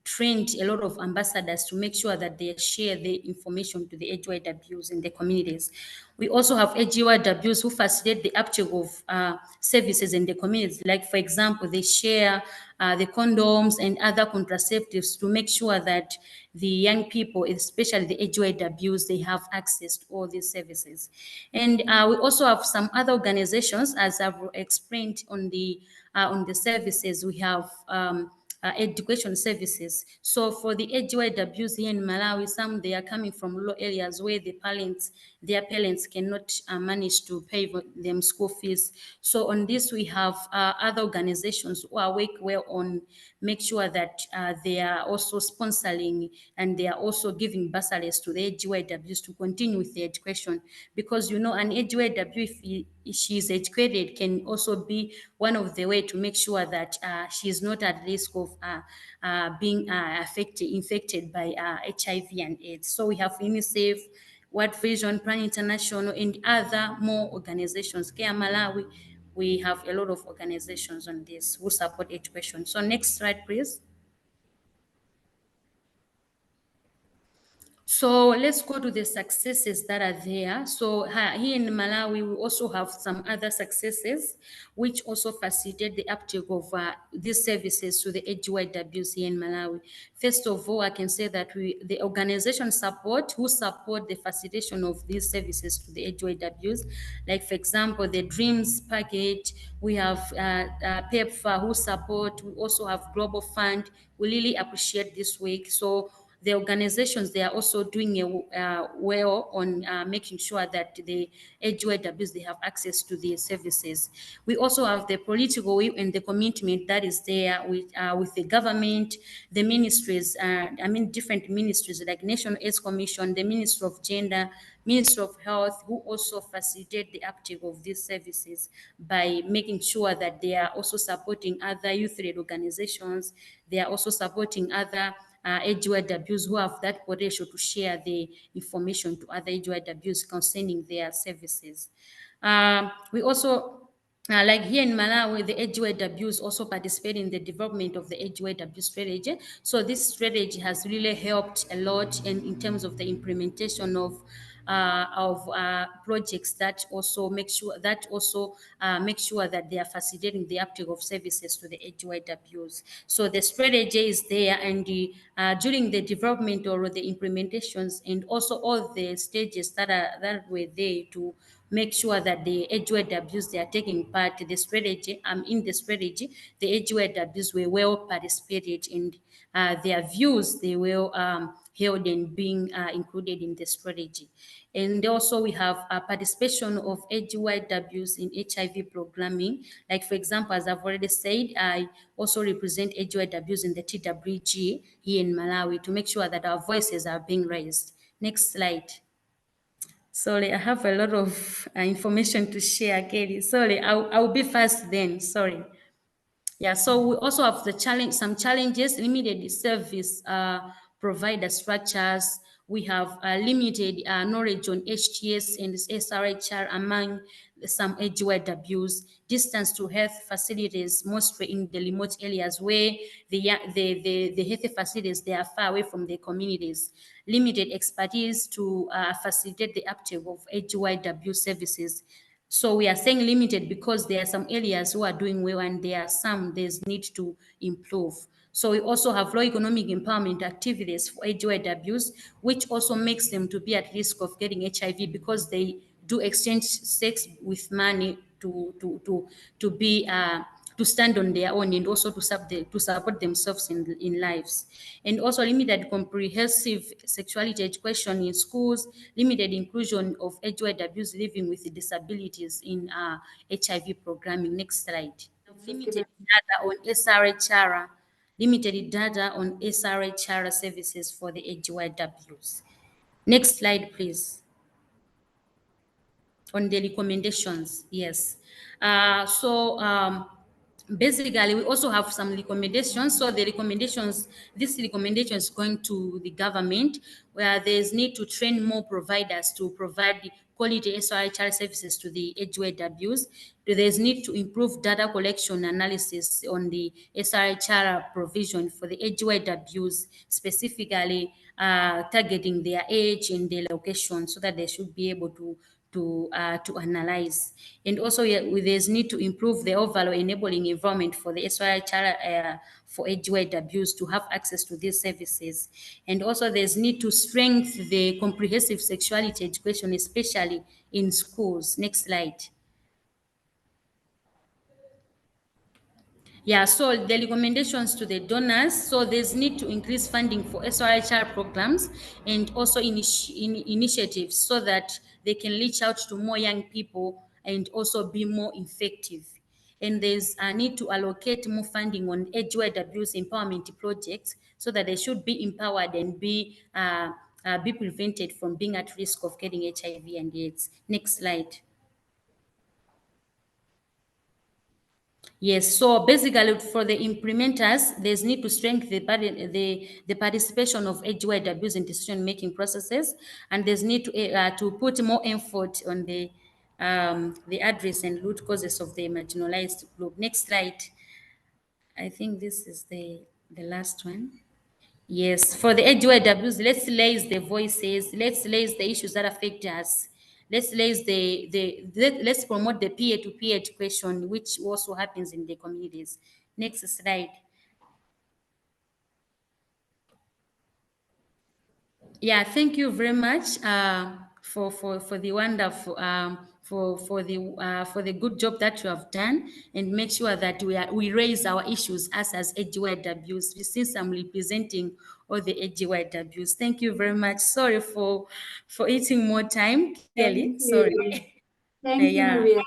trained a lot of ambassadors to make sure that they share the information to the AGYWs in the communities. We also have AGYWs who facilitate the uptake of services in the communities. Like, for example, they share the condoms and other contraceptives to make sure that the young people, especially the AGYWs, they have access to all these services. And we also have some other organizations, as I've explained on the services. We have education services. So for the AGYWs here in Malawi, some they are coming from rural areas where their parents cannot manage to pay them school fees. So on this, we have other organizations who are work well on make sure that they are also sponsoring and they are also giving bursaries to the AGYWs to continue with the education. Because an AGYW, if she is educated, can also be one of the way to make sure that she is not at risk of being infected by HIV and AIDS. So we have UNICEF, World Vision, Plan International, and other more organizations. Care Malawi, we have a lot of organizations on this who support education. So next slide, please. So let's go to the successes that are there. So here in Malawi, we also have some other successes, which also facilitate the uptake of these services to the AGYWs here in Malawi. First of all, I can say that the organization who support the facilitation of these services to the AGYWs, like for example, the Dreams package, we have PEPFAR who support, we also have Global Fund. We really appreciate this week. So the organizations, they are also doing well on making sure that the AGYWs, they have access to the services. We also have the political will and the commitment that is there with the government, the ministries, different ministries like National AIDS Commission, the Ministry of Gender, Ministry of Health, who also facilitate the uptake of these services by making sure that they are also supporting other youth-led organizations. They are also supporting other AGYWs who have that potential to share the information to other AGYWs concerning their services. We also, like here in Malawi, the AGYWs also participate in the development of the AGYW strategy. So this strategy has really helped a lot in terms of the implementation of projects that also make sure that they are facilitating the uptake of services to the AGYWs. So the strategy is there, and during the development or the implementations, and also all the stages that were there to make sure that the AGYWs, they are taking part in the strategy. In the strategy, the AGYWs were well participated in. Their views, they were held and being included in the strategy. And also we have participation of AGYWs in HIV programming. Like for example, as I've already said, I also represent AGYWs in the TWG here in Malawi to make sure that our voices are being raised. Next slide. Sorry, I have a lot of information to share, Kelly. Sorry, I'll be fast then. Sorry. Yeah, so we also have some challenges, limited service provider structures. We have limited knowledge on HTS and SRHR among some AGYWs, distance to health facilities, mostly in the remote areas where the health facilities, they are far away from the communities, limited expertise to facilitate the uptake of AGYW services. So we are saying limited because there are some areas who are doing well and there are some there's need to improve. So we also have low economic empowerment activities for AGYWs, which also makes them to be at risk of getting HIV because they do exchange sex with money to be to stand on their own and also to support themselves in lives. And also limited comprehensive sexuality education in schools, limited inclusion of AGYWs living with disabilities in HIV programming. Next slide. Limited data on SRHR, limited data on SRHR services for the AGYWs. Next slide, please. On the recommendations, yes. Basically, we also have some recommendations. So the recommendations, this recommendation is going to the government, where there's need to train more providers to provide quality SRHR services to the AGYWs. There's need to improve data collection analysis on the SRHR provision for the AGYWs, specifically targeting their age and their location, so that they should be able to analyze. And also there's need to improve the overall enabling environment for the SRHR for AGYWs to have access to these services. And also there's need to strengthen the comprehensive sexuality education, especially in schools. Next slide. Yeah, so the recommendations to the donors, so there's need to increase funding for SRHR programs and also initiatives so that they can reach out to more young people and also be more effective. And there's a need to allocate more funding on AGYW's empowerment projects so that they should be empowered and be prevented from being at risk of getting HIV and AIDS. Next slide. Yes, so basically for the implementers, there's need to strengthen the participation of AGYWs in decision-making processes, and there's need to put more effort on the address and root causes of the marginalized group. Next slide. I think this is the last one. Yes, for the AGYWs, let's raise the voices, let's raise the issues that affect us. Let's raise let's promote the peer-to-peer education, which also happens in the communities. Next slide. Yeah, thank you very much for the wonderful for the good job that you have done, and make sure that we raise our issues as AGYWs, since I'm representing all the AGYWs. Thank you very much. Sorry for eating more time, Kelly. Sorry. Thank you, Yeah. Maria.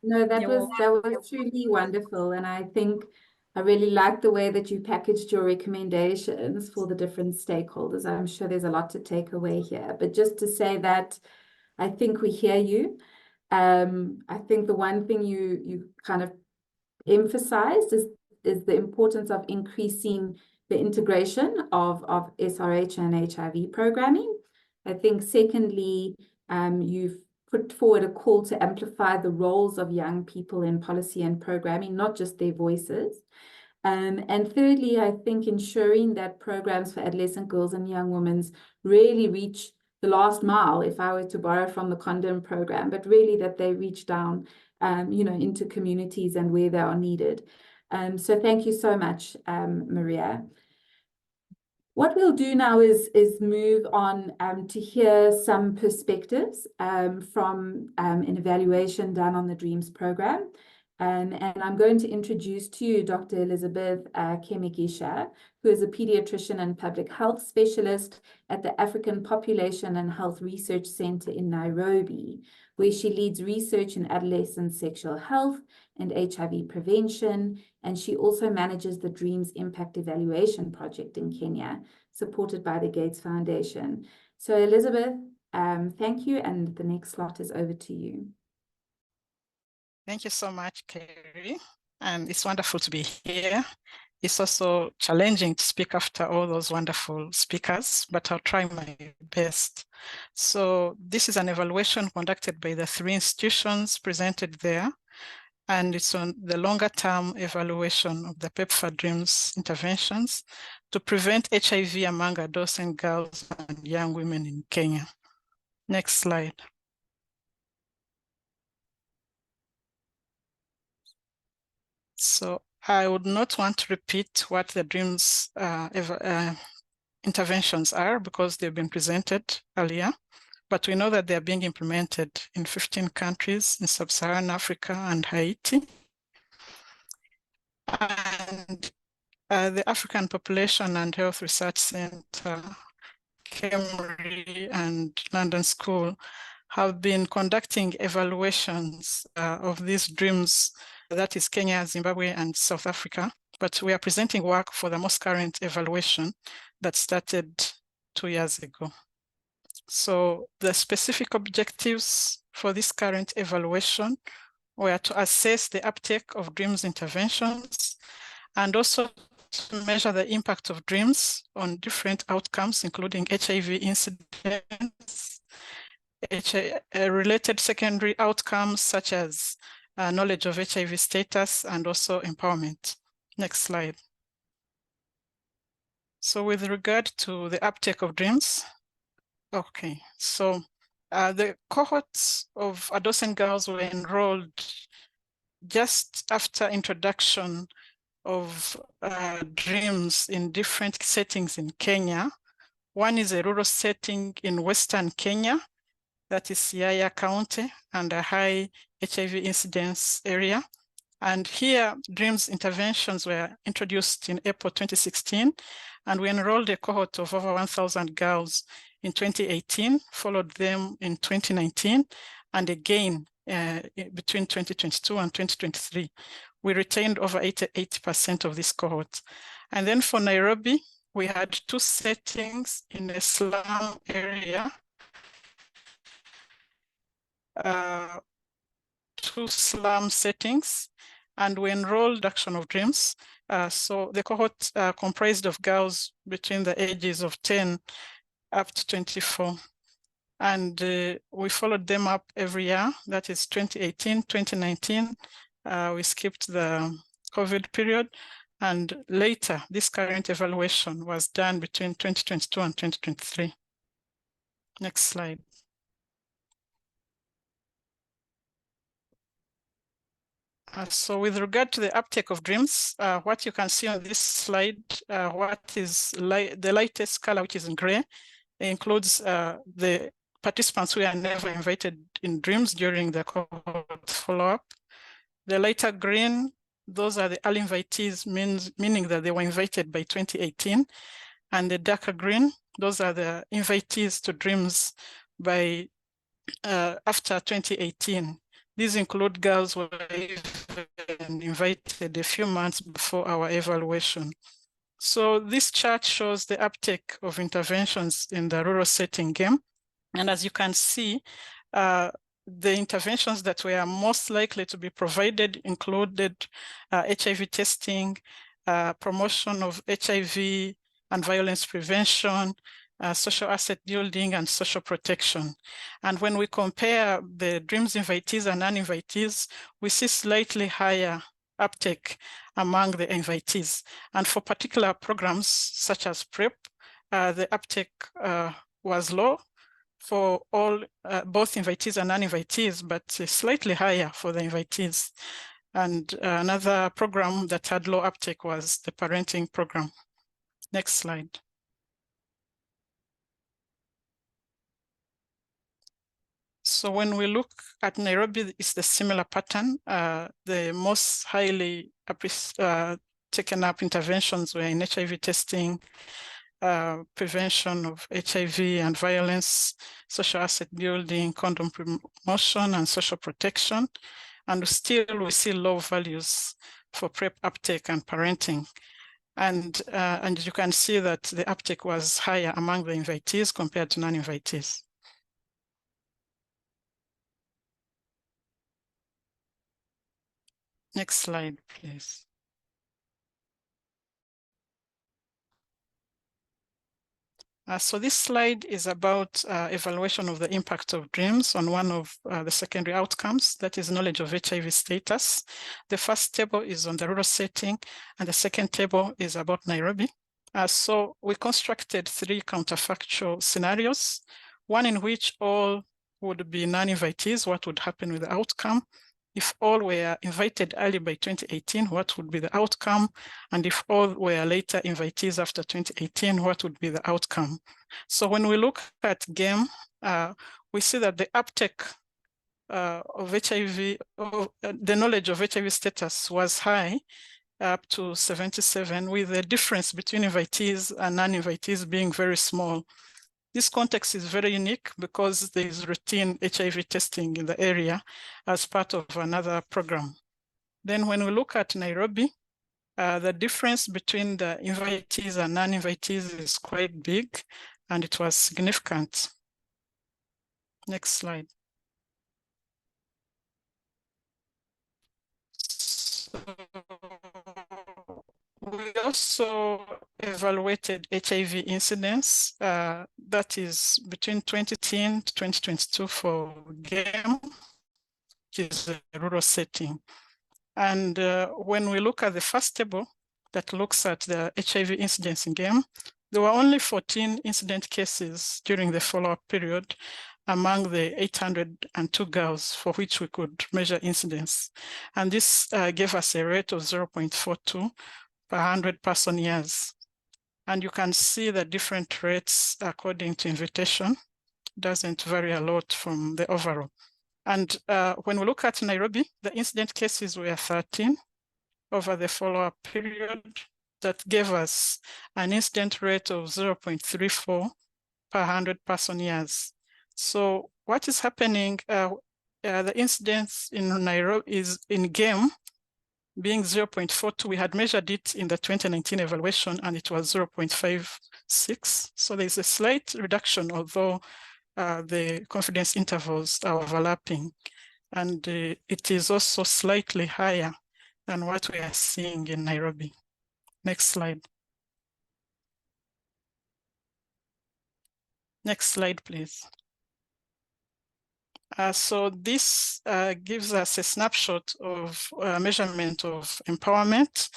No, that You're was truly wonderful, and I think I really like the way that you packaged your recommendations for the different stakeholders. I'm sure there's a lot to take away here, but just to say that I think we hear you. I think the one thing you kind of emphasized is the importance of increasing the integration of SRH and HIV programming. I think secondly, you've put forward a call to amplify the roles of young people in policy and programming, not just their voices. And thirdly, I think ensuring that programs for adolescent girls and young women really reach the last mile, if I were to borrow from the condom program, but really that they reach down, into communities and where they are needed. So thank you so much, Maria. What we'll do now is move on to hear some perspectives from an evaluation done on the DREAMS program. And I'm going to introduce to you Dr. Elizabeth Kemigisha, who is a pediatrician and public health specialist at the African Population and Health Research Center in Nairobi, where she leads research in adolescent sexual health and HIV prevention. And she also manages the DREAMS Impact Evaluation Project in Kenya, supported by the Gates Foundation. So Elizabeth, thank you. And the next slot is over to you. Thank you so much, Kerry. And it's wonderful to be here. it's also challenging to speak after all those wonderful speakers, but I'll try my best. So this is an evaluation conducted by the 3 institutions presented there, and it's on the longer-term evaluation of the PEPFAR DREAMS interventions to prevent HIV among adolescent girls and young women in Kenya. Next slide. So I would not want to repeat what the DREAMS interventions are because they've been presented earlier, but we know that they are being implemented in 15 countries in Sub-Saharan Africa and Haiti. And the African Population and Health Research Center, KEMRI, and London School have been conducting evaluations of these DREAMS, that is Kenya, Zimbabwe, and South Africa. But we are presenting work for the most current evaluation that started 2 years ago. So the specific objectives for this current evaluation were to assess the uptake of DREAMS interventions and also to measure the impact of DREAMS on different outcomes, including HIV incidence, related secondary outcomes such as knowledge of HIV status and also empowerment. Next slide. So with regard to the uptake of DREAMS, okay, so the cohorts of adolescent girls were enrolled just after introduction of DREAMS in different settings in Kenya. One is a rural setting in Western Kenya, that is Siaya County, and a high HIV incidence area. And here, DREAMS interventions were introduced in April 2016, and we enrolled a cohort of over 1,000 girls in 2018, followed them in 2019, and again between 2022 and 2023. We retained over 80% of this cohort. And then for Nairobi, we had 2 settings in a slum area, 2 slum settings, and we enrolled reduction of DREAMS. So the cohort comprised of girls between the ages of 10 up to 24. And we followed them up every year, that is 2018, 2019. We skipped the COVID period. And later, this current evaluation was done between 2022 and 2023. Next slide. So with regard to the uptake of DREAMS, what you can see on this slide, what is the lightest color, which is in gray, includes the participants who are never invited in DREAMS during the cohort follow-up. The lighter green, those are the early invitees, meaning that they were invited by 2018. And the darker green, those are the invitees to DREAMS by after 2018. These include girls who were even invited a few months before our evaluation. So this chart shows the uptake of interventions in the rural setting game. And as you can see, the interventions that were most likely to be provided included HIV testing, promotion of HIV and violence prevention, social asset building, and social protection. And when we compare the DREAMS invitees and non-invitees, we see slightly higher uptake among the invitees. And for particular programs such as PrEP, the uptake was low for all, both invitees and non-invitees, but slightly higher for the invitees. And another program that had low uptake was the parenting program. Next slide. So when we look at Nairobi, it's the similar pattern. The most highly taken up interventions were in HIV testing, prevention of HIV and violence, social asset building, condom promotion, and social protection. And still we see low values for PrEP uptake and parenting. And you can see that the uptake was higher among the invitees compared to non-invitees. Next slide, please. So this slide is about evaluation of the impact of DREAMS on one of the secondary outcomes, that is knowledge of HIV status. The first table is on the rural setting, and the second table is about Nairobi. So we constructed 3 counterfactual scenarios, one in which all would be non-invitees, what would happen with the outcome? If all were invited early by 2018, what would be the outcome? And if all were later invitees after 2018, what would be the outcome? So when we look at GAME, we see that the uptake of HIV, the knowledge of HIV status was high, up to 77, with the difference between invitees and non-invitees being very small. This context is very unique because there is routine HIV testing in the area as part of another program. Then when we look at Nairobi, the difference between the invitees and non-invitees is quite big, and it was significant. Next slide. We also evaluated HIV incidence, that is between 2010 to 2022 for GAME, which is a rural setting. And when we look at the first table that looks at the HIV incidence in GAME, there were only 14 incident cases during the follow-up period among the 802 girls for which we could measure incidence. And this gave us a rate of 0.42 per 100 person years. And you can see the different rates according to invitation. Doesn't vary a lot from the overall. And when we look at Nairobi, the incident cases were 13 over the follow-up period. That gave us an incident rate of 0.34 per 100 person years. So what is happening, the incidence in Nairobi is in GAME being 0.42. We had measured it in the 2019 evaluation and it was 0.56. So there's a slight reduction, although the confidence intervals are overlapping. And it is also slightly higher than what we are seeing in Nairobi. Next slide. Next slide, please. So this gives us a snapshot of measurement of empowerment.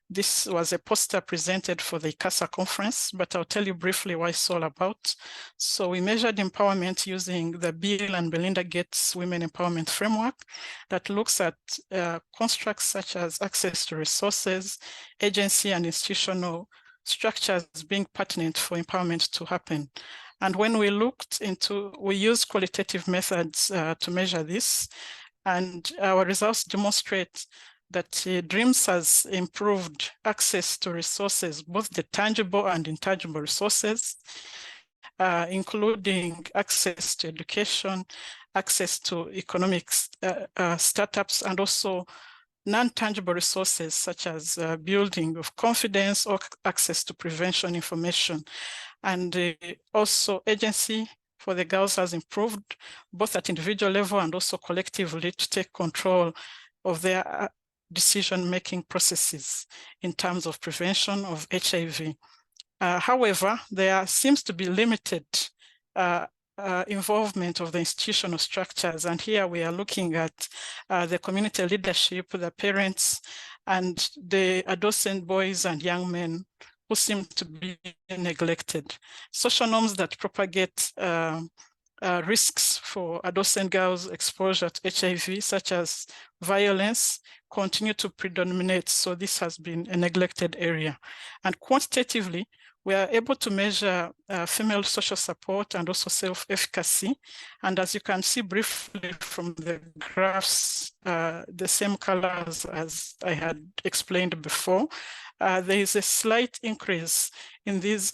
This was a poster presented for the ICASA conference, but I'll tell you briefly what it's all about. So we measured empowerment using the Bill and Melinda Gates Women Empowerment Framework that looks at constructs such as access to resources, agency and institutional structures being pertinent for empowerment to happen. And when we looked into, we used qualitative methods to measure this, and our results demonstrate that DREAMS has improved access to resources, both the tangible and intangible resources, including access to education, access to economic startups, and also non-tangible resources such as building of confidence or access to prevention information. And also agency for the girls has improved both at individual level and also collectively to take control of their decision-making processes in terms of prevention of HIV. However, there seems to be limited involvement of the institutional structures. And here we are looking at the community leadership, the parents, and the adolescent boys and young men who seem to be neglected. Social norms that propagate risks for adolescent girls' exposure to HIV, such as violence, continue to predominate. So this has been a neglected area. And quantitatively, we are able to measure female social support and also self-efficacy. And as you can see briefly from the graphs, the same colors as I had explained before, there is a slight increase in these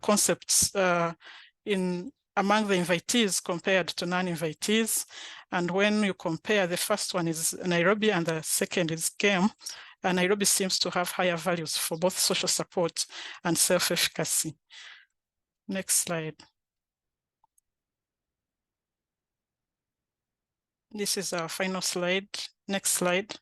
concepts among the invitees compared to non-invitees. And when you compare, the first one is Nairobi and the second is GAME, Nairobi seems to have higher values for both social support and self-efficacy. Next slide. This is our final slide. Next slide.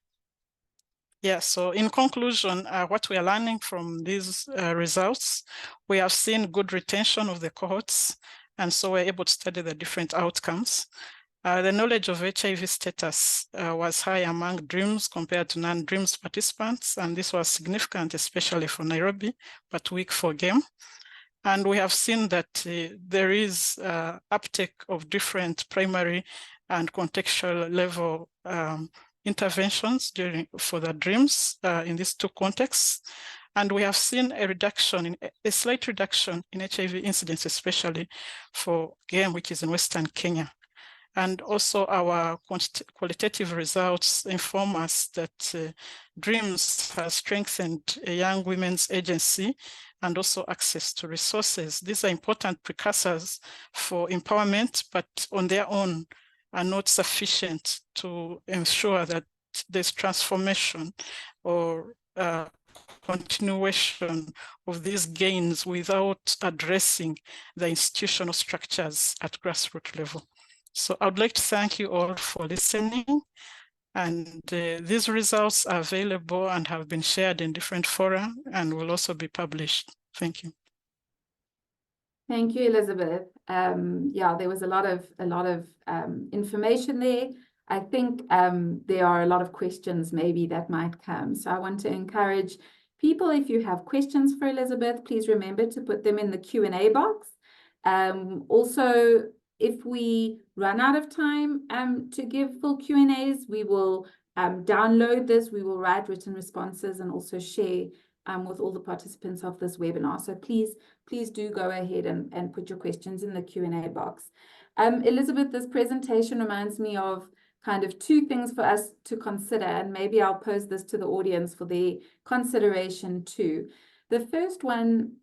Yeah, so in conclusion, what we are learning from these results, we have seen good retention of the cohorts, and so we're able to study the different outcomes. The knowledge of HIV status was high among DREAMS compared to non-DREAMS participants, and this was significant, especially for Nairobi, but weak for GEM. And we have seen that there is uptake of different primary and contextual level interventions for the DREAMS in these two contexts. And we have seen a slight reduction in HIV incidence, especially for GEM, which is in Western Kenya. And also our qualitative results inform us that DREAMS has strengthened young women's agency and also access to resources. These are important precursors for empowerment, but on their own are not sufficient to ensure that there's transformation or continuation of these gains without addressing the institutional structures at grassroots level. So I would like to thank you all for listening. And these results are available and have been shared in different fora and will also be published. Thank you. Thank you, Elizabeth. Yeah, there was a lot of information there. I think there are a lot of questions maybe that might come. So I want to encourage people, if you have questions for Elizabeth, please remember to put them in the Q&A box. Also, if we run out of time to give full Q&As, we will download this, we will write written responses and also share with all the participants of this webinar. So please do go ahead and put your questions in the Q&A box. Elizabeth, this presentation reminds me of kind of two things for us to consider, and maybe I'll pose this to the audience for their consideration too. The first one,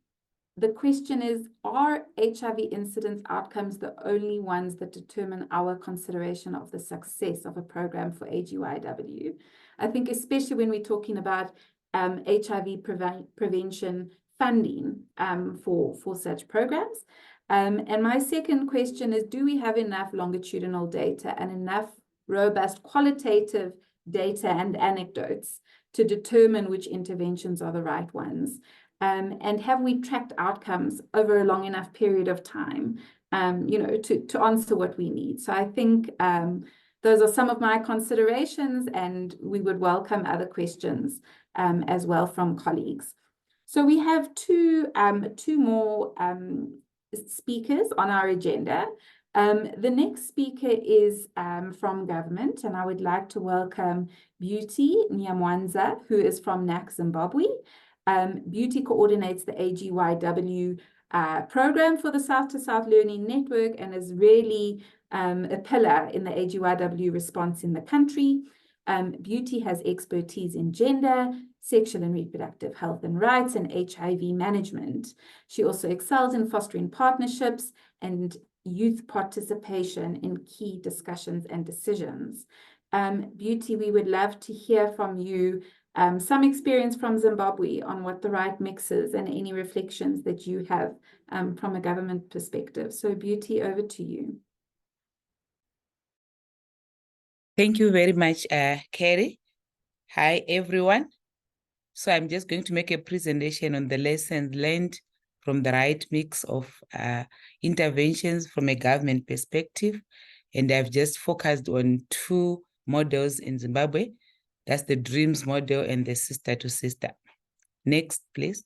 the question is, are HIV incidence outcomes the only ones that determine our consideration of the success of a program for AGYW? I think especially when we're talking about HIV prevention funding for such programs. And my second question is, do we have enough longitudinal data and enough robust qualitative data and anecdotes to determine which interventions are the right ones? And have we tracked outcomes over a long enough period of time, to answer what we need? So I think those are some of my considerations, and we would welcome other questions as well from colleagues. So we have two more speakers on our agenda. The next speaker is from government, and I would like to welcome Beauty Nyamwanza, who is from NAC Zimbabwe. Beauty coordinates the AGYW program for the South to South Learning Network and is really a pillar in the AGYW response in the country. Beauty has expertise in gender, sexual and reproductive health and rights, and HIV management. She also excels in fostering partnerships and youth participation in key discussions and decisions. Beauty, we would love to hear from you some experience from Zimbabwe on what the right mix is and any reflections that you have from a government perspective. So Beauty, over to you. Thank you very much, Carrie. Hi, everyone. So I'm just going to make a presentation on the lessons learned from the right mix of interventions from a government perspective. And I've just focused on two models in Zimbabwe. That's the DREAMS model and the sister to sister. Next, please.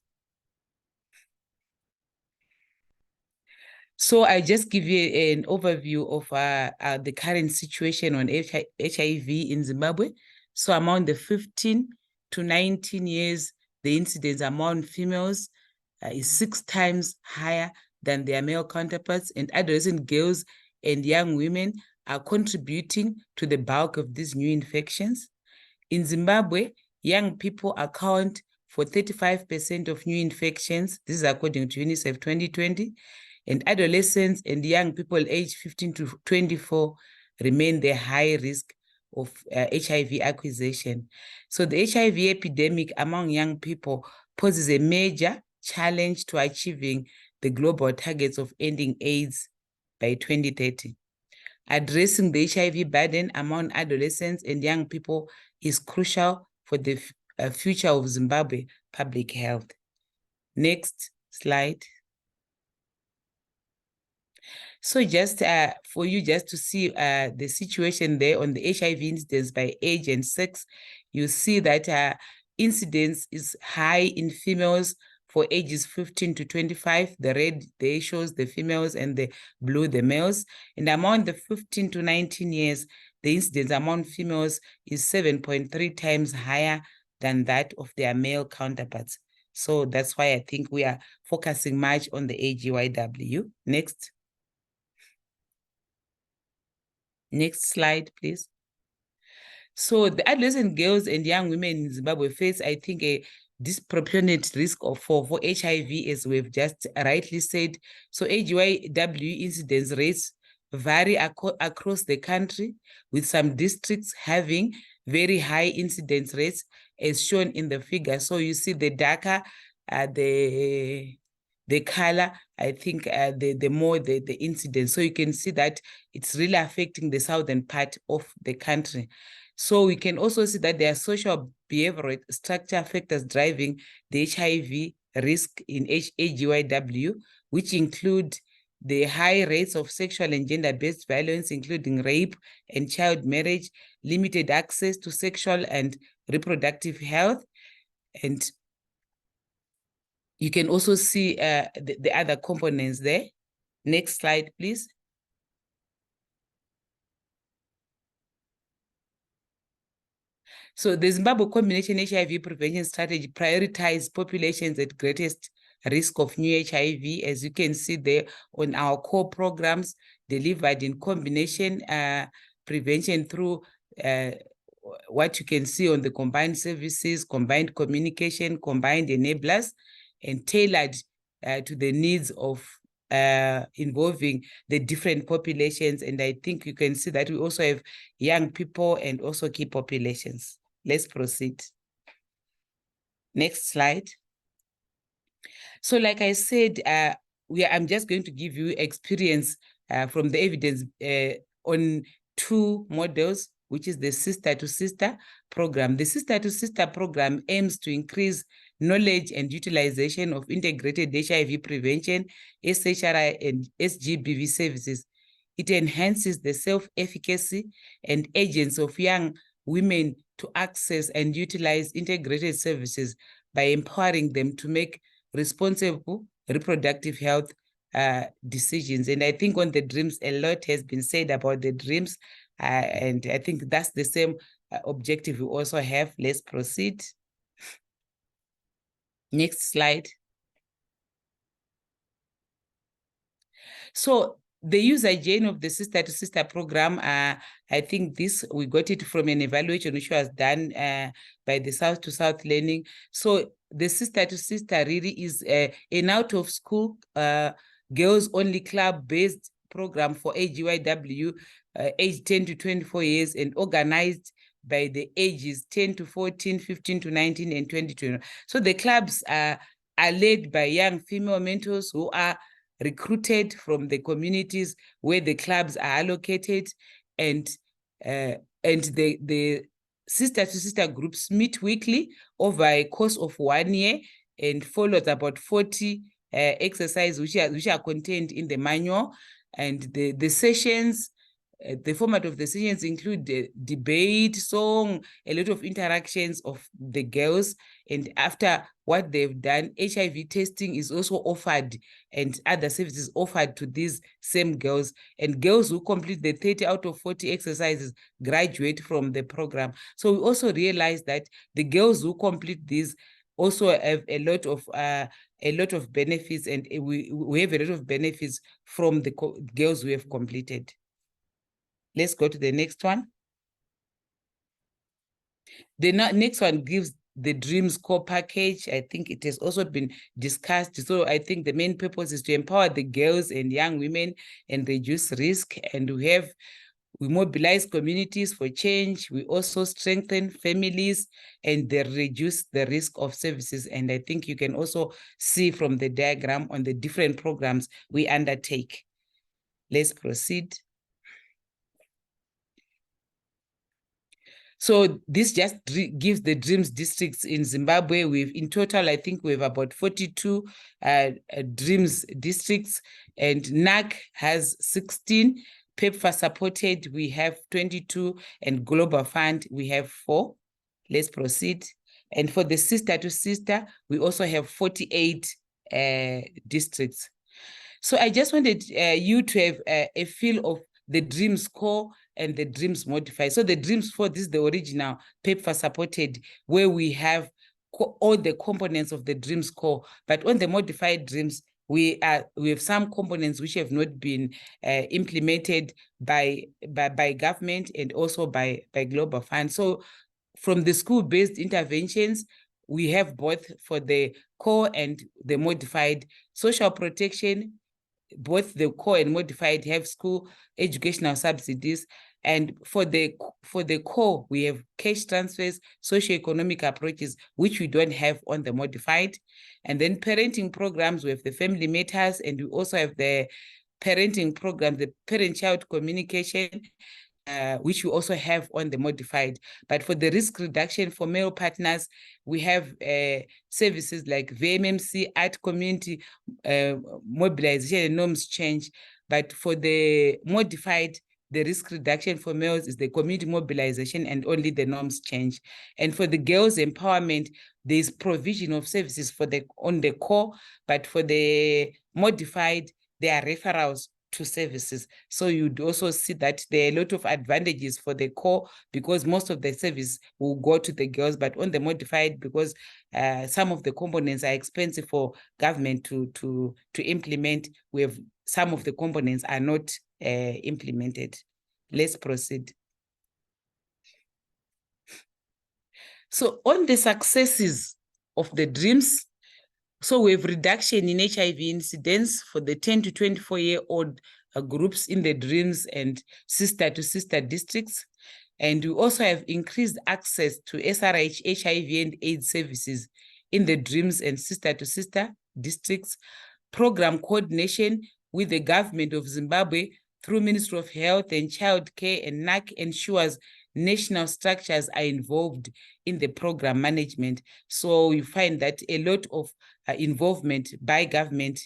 So I just give you an overview of the current situation on HIV in Zimbabwe. So among the 15 to 19 years, the incidence among females is 6 times higher than their male counterparts, and adolescent girls and young women are contributing to the bulk of these new infections. In Zimbabwe, young people account for 35% of new infections. This is according to UNICEF 2020. And adolescents and young people aged 15 to 24 remain the high risk of HIV acquisition. So the HIV epidemic among young people poses a major challenge to achieving the global targets of ending AIDS by 2030. Addressing the HIV burden among adolescents and young people is crucial for the future of Zimbabwe public health. Next slide. So just for you just to see the situation there on the HIV incidence by age and sex, you see that incidence is high in females for ages 15 to 25. The red there shows the females and the blue the males. And among the 15 to 19 years, the incidence among females is 7.3 times higher than that of their male counterparts. So that's why I think we are focusing much on the AGYW. Next. Next slide, please. So the adolescent girls and young women in Zimbabwe face, I think, a disproportionate risk for HIV, as we've just rightly said. So AGYW incidence rates vary across the country, with some districts having very high incidence rates, as shown in the figure. So you see the darker the color, I think the more the incidence. So you can see that it's really affecting the southern part of the country. So we can also see that there are social behavioral structure factors driving the HIV risk in AGYW, which include the high rates of sexual and gender-based violence, including rape and child marriage, limited access to sexual and reproductive health, and you can also see the other components there. Next slide, please. So the Zimbabwe Combination HIV Prevention Strategy prioritizes populations at greatest risk of new HIV, as you can see there on our core programs delivered in combination prevention through what you can see on the combined services, combined communication, combined enablers, and tailored to the needs of involving the different populations. And I think you can see that we also have young people and also key populations. Let's proceed. Next slide. So like I said, I'm just going to give you experience from the evidence on two models, which is the sister-to-sister program. The sister-to-sister program aims to increase knowledge and utilization of integrated HIV prevention, SHRI, and SGBV services. It enhances the self-efficacy and agency of young women to access and utilize integrated services by empowering them to make responsible reproductive health decisions. And I think on the dreams, a lot has been said about the dreams, and I think that's the same objective we also have. Let's proceed. Next slide. So the user journey of the sister-to-sister program, I think we got it from an evaluation which was done by the South-to-South Learning. So the sister-to-sister really is an out-of-school girls-only club-based program for AGYW, age 10 to 24 years, and organized by the ages 10 to 14, 15 to 19, and 20 to. So the clubs are led by young female mentors who are recruited from the communities where the clubs are allocated, and the sister-to-sister groups meet weekly over a course of 1 year and follows about 40 exercises which are contained in the manual. And the sessions, the format of the sessions include the debate, song, a lot of interactions of the girls. And after what they've done, HIV testing is also offered and other services offered to these same girls. And girls who complete the 30 out of 40 exercises graduate from the program. So we also realize that the girls who complete these also have a lot of benefits, and we have a lot of benefits from the girls who have completed. Let's go to the next one. The next one gives the Dreams Core package. I think it has also been discussed. So I think the main purpose is to empower the girls and young women and reduce risk. And we mobilize communities for change. We also strengthen families and they reduce the risk of services. And I think you can also see from the diagram on the different programs we undertake. Let's proceed. So this just gives the DREAMS districts in Zimbabwe. In total, I think we have about 42 DREAMS districts, and NAC has 16. PEPFAR supported, we have 22, and Global Fund, we have 4. Let's proceed. And for the sister to sister, we also have 48 districts. So I just wanted you to have a feel of the DREAMS core and the DREAMS modified. So the DREAMS 4, this is the original PEPFAR supported, where we have all the components of the DREAMS core. But on the modified DREAMS, we have some components which have not been implemented by government and also by Global Fund. So from the school-based interventions, we have both for the core and the modified. Social protection, both the core and modified have school educational subsidies. And for the core, we have cash transfers, socioeconomic approaches, which we don't have on the modified. And then parenting programs, we have the Family Matters, and we also have the parenting program, the parent-child communication, which we also have on the modified. But for the risk reduction for male partners, we have services like VMMC, art community mobilization and norms change. But for the modified, the risk reduction for males is the community mobilization and only the norms change. And for the girls' empowerment, there's provision of services on the core, but for the modified, there are referrals to services. So you'd also see that there are a lot of advantages for the core, because most of the service will go to the girls, but on the modified, because some of the components are expensive for government to implement, we have some of the components are not implemented. Let's proceed. So on the successes of the DREAMS, so we have reduction in HIV incidence for the 10 to 24-year-old groups in the DREAMS and sister-to-sister districts. And we also have increased access to SRH, HIV and AIDS services in the DREAMS and sister-to-sister districts. Program coordination with the government of Zimbabwe through Ministry of Health and Child Care and NAC ensures national structures are involved in the program management. So we find that a lot of involvement by government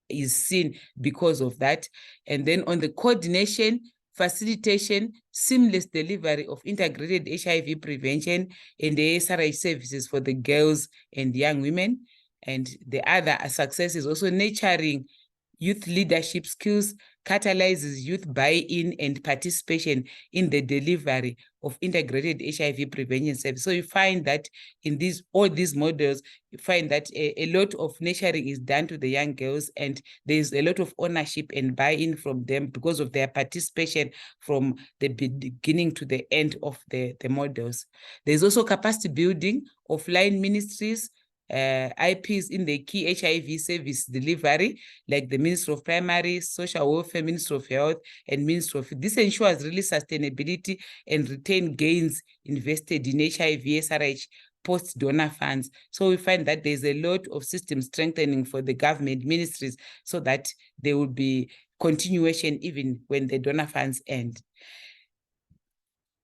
is seen because of that. And then on the coordination, facilitation, seamless delivery of integrated HIV prevention and the SRH services for the girls and young women. And the other success is also nurturing youth leadership skills, catalyzes youth buy-in and participation in the delivery of integrated HIV prevention service. So you find that in all these models, you find that a lot of nurturing is done to the young girls, and there's a lot of ownership and buy-in from them because of their participation from the beginning to the end of the models. There's also capacity building of line ministries, IPs in the key HIV service delivery, like the Ministry of Primary, Social Welfare, Ministry of Health, and Ministry of... This ensures really sustainability and retain gains invested in HIV, SRH, post-donor funds. So we find that there's a lot of system strengthening for the government ministries so that there will be continuation even when the donor funds end.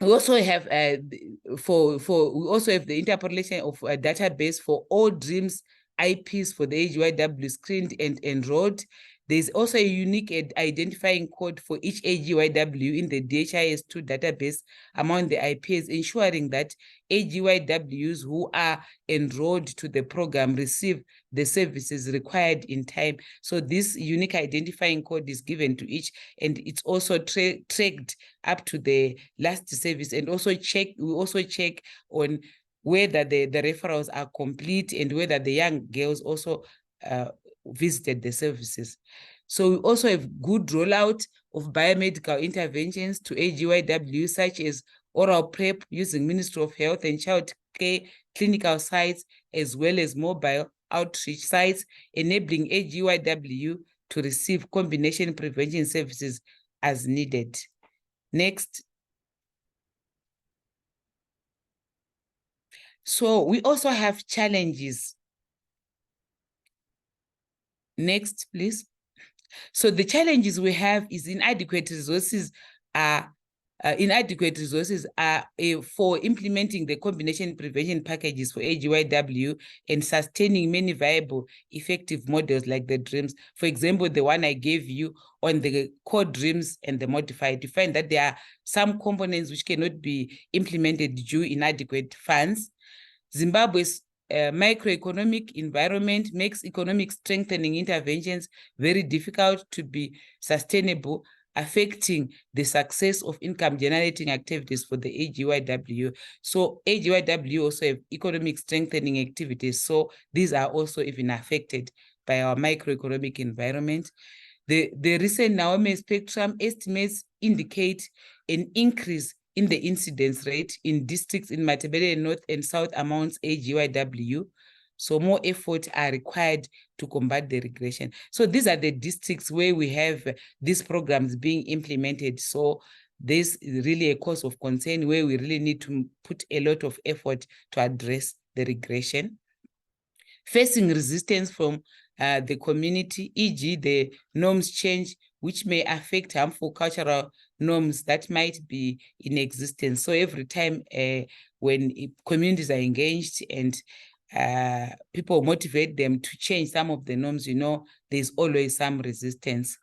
We also have we also have the interpolation of a database for all DREAMS IPs for the AGYW screened and enrolled. There's also a unique identifying code for each AGYW in the DHIS2 database among the IPs, ensuring that AGYWs who are enrolled to the program receive the services required in time. So this unique identifying code is given to each, and it's also tracked up to the last service. And also we also check on whether the referrals are complete and whether the young girls also visited the services. So we also have good rollout of biomedical interventions to AGYW, such as oral PrEP using Ministry of Health and Child Care clinical sites, as well as mobile outreach sites, enabling AGYW to receive combination prevention services as needed. Next. So we also have challenges. Next, please. So the challenges we have is inadequate resources are inadequate resources are for implementing the combination prevention packages for AGYW and sustaining many viable, effective models like the DREAMS. For example, the one I gave you on the core DREAMS and the modified, you find that there are some components which cannot be implemented due to inadequate funds. Zimbabwe's microeconomic environment makes economic strengthening interventions very difficult to be sustainable, affecting the success of income-generating activities for the AGYW. So AGYW also have economic strengthening activities. So these are also even affected by our microeconomic environment. The recent Naomi spectrum estimates indicate an increase in the incidence rate in districts in Matabele North and South amounts AGYW. So more efforts are required to combat the regression. So these are the districts where we have these programs being implemented. So this is really a cause of concern where we really need to put a lot of effort to address the regression. Facing resistance from the community, e.g. the norms change, which may affect harmful cultural norms that might be in existence. So every time when communities are engaged and people motivate them to change some of the norms, you know, there's always some resistance.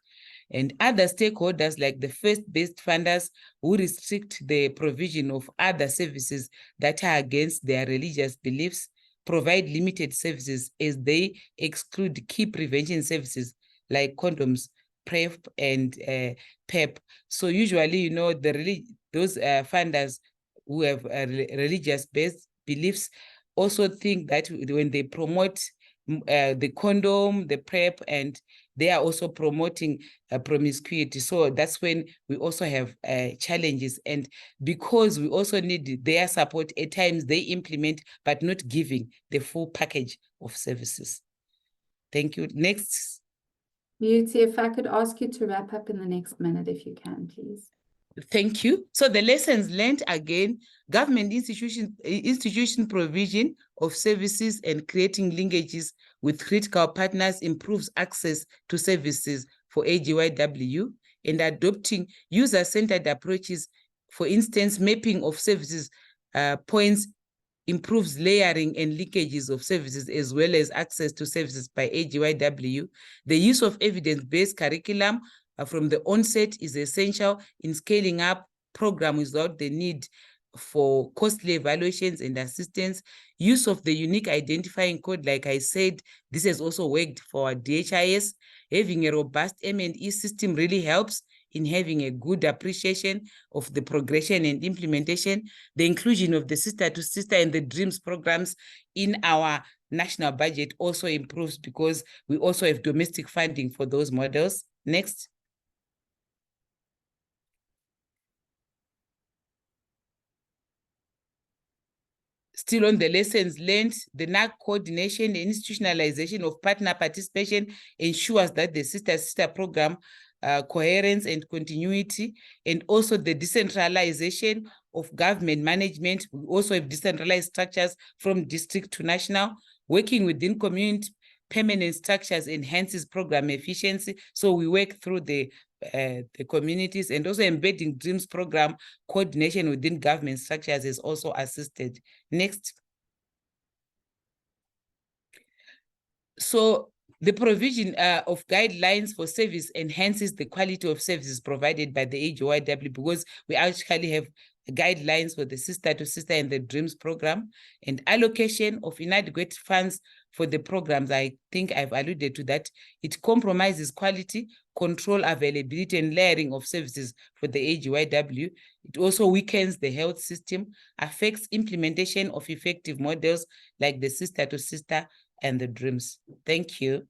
And other stakeholders like the faith-based funders who restrict the provision of other services that are against their religious beliefs provide limited services as they exclude key prevention services like condoms, PrEP, and PEP. So usually, you know, those funders who have religious-based beliefs also think that when they promote the condom, the PrEP, and they are also promoting promiscuity. So that's when we also have challenges. And because we also need their support, at times they implement, but not giving the full package of services. Thank you. Next. Beauty, if I could ask you to wrap up in the next minute, if you can, please. Thank you. So the lessons learned again, government institution provision of services and creating linkages with critical partners improves access to services for AGYW, and adopting user-centered approaches, for instance, mapping of services points improves layering and linkages of services as well as access to services by AGYW. The use of evidence-based curriculum from the onset is essential in scaling up programs without the need for costly evaluations and assistance. Use of the unique identifying code, like I said, this has also worked for our DHIS. Having a robust M&E system really helps in having a good appreciation of the progression and implementation. The inclusion of the sister-to-sister and the DREAMS programs in our national budget also improves because we also have domestic funding for those models. Next. Still on the lessons learned, the NAC coordination and institutionalization of partner participation ensures that the sister-sister program coherence and continuity, and also the decentralization of government management. We also have decentralized structures from district to national. Working within community permanent structures enhances program efficiency. So we work through the communities, and also embedding DREAMS program coordination within government structures is also assisted. Next. So the provision of guidelines for service enhances the quality of services provided by the AGYW, because we actually have guidelines for the sister-to-sister and the DREAMS program, and allocation of inadequate funds for the programs. I think I've alluded to that. It compromises quality, control, availability, and layering of services for the AGYW. It also weakens the health system, affects implementation of effective models like the sister-to-sister and the DREAMS. Thank you.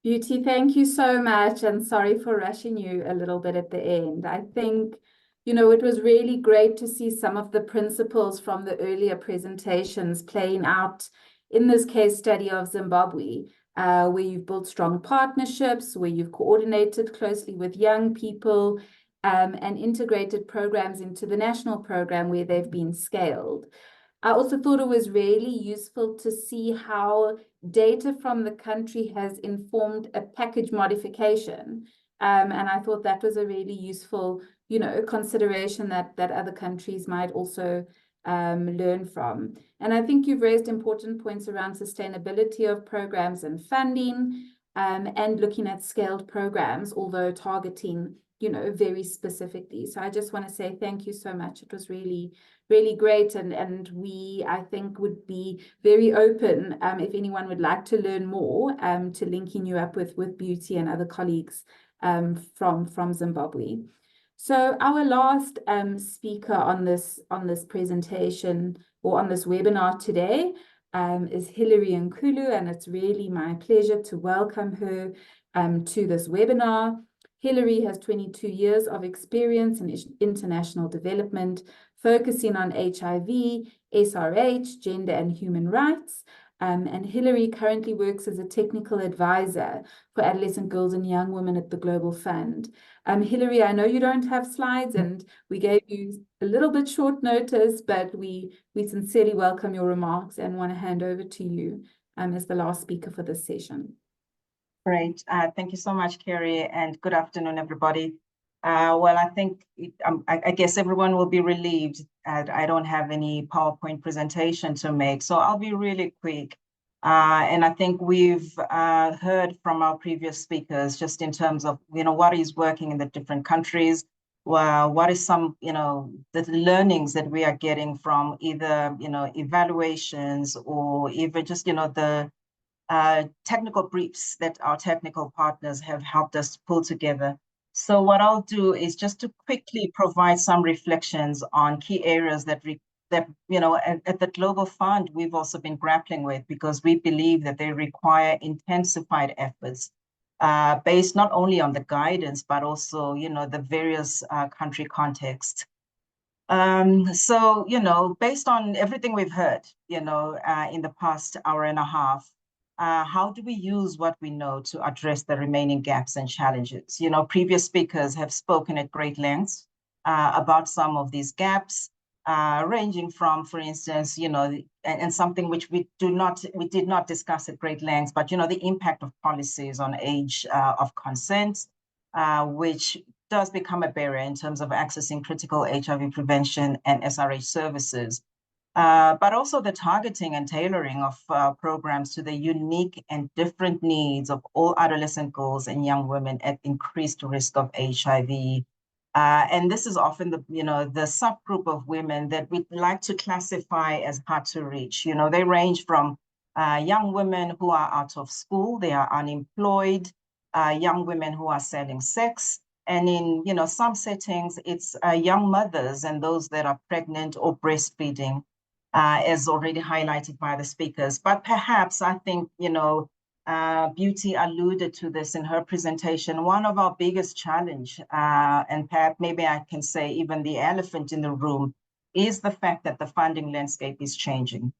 Beauty, thank you so much, and sorry for rushing you a little bit at the end. I think, you know, it was really great to see some of the principles from the earlier presentations playing out in this case study of Zimbabwe, where you've built strong partnerships, where you've coordinated closely with young people, and integrated programs into the national program where they've been scaled. I also thought it was really useful to see how data from the country has informed a package modification And I thought that was a really useful, consideration that other countries might also learn from. And I think you've raised important points around sustainability of programs and funding, and looking at scaled programs, although targeting, very specifically. So I just want to say thank you so much. It was really, really great. And we, I think, would be very open, if anyone would like to learn more, to linking you up with Beauty and other colleagues from Zimbabwe. So our last speaker on this presentation, or on this webinar today, is Hilary Nkulu, and it's really my pleasure to welcome her to this webinar. Hilary has 22 years of experience in international development, focusing on HIV, SRH, gender and human rights. And Hilary currently works as a technical advisor for adolescent girls and young women at the Global Fund. Hilary, I know you don't have slides, and we gave you a little bit short notice, but we sincerely welcome your remarks and want to hand over to you as the last speaker for this session. Great. Thank you so much, Kerry, and good afternoon, everybody. Well, I think, I guess everyone will be relieved that I don't have any PowerPoint presentation to make, so I'll be really quick. And I think we've heard from our previous speakers just in terms of, what is working in the different countries, what is some, the learnings that we are getting from either, evaluations, or even just, the technical briefs that our technical partners have helped us pull together. So what I'll do is just to quickly provide some reflections on key areas that at the Global Fund, we've also been grappling with, because we believe that they require intensified efforts based not only on the guidance, but also, the various country contexts. So, based on everything we've heard, in the past hour and a half, how do we use what we know to address the remaining gaps and challenges? Previous speakers have spoken at great lengths about some of these gaps, ranging from, for instance, and something which we did not discuss at great lengths, but, the impact of policies on age of consent, which does become a barrier in terms of accessing critical HIV prevention and SRH services. But also the targeting and tailoring of programs to the unique and different needs of all adolescent girls and young women at increased risk of HIV. And this is often the subgroup of women that we like to classify as hard to reach. They range from young women who are out of school, they are unemployed, young women who are selling sex, and in some settings, it's young mothers and those that are pregnant or breastfeeding. As already highlighted by the speakers. But perhaps I think, Beauty alluded to this in her presentation. One of our biggest challenge, and perhaps maybe I can say even the elephant in the room, is the fact that the funding landscape is changing.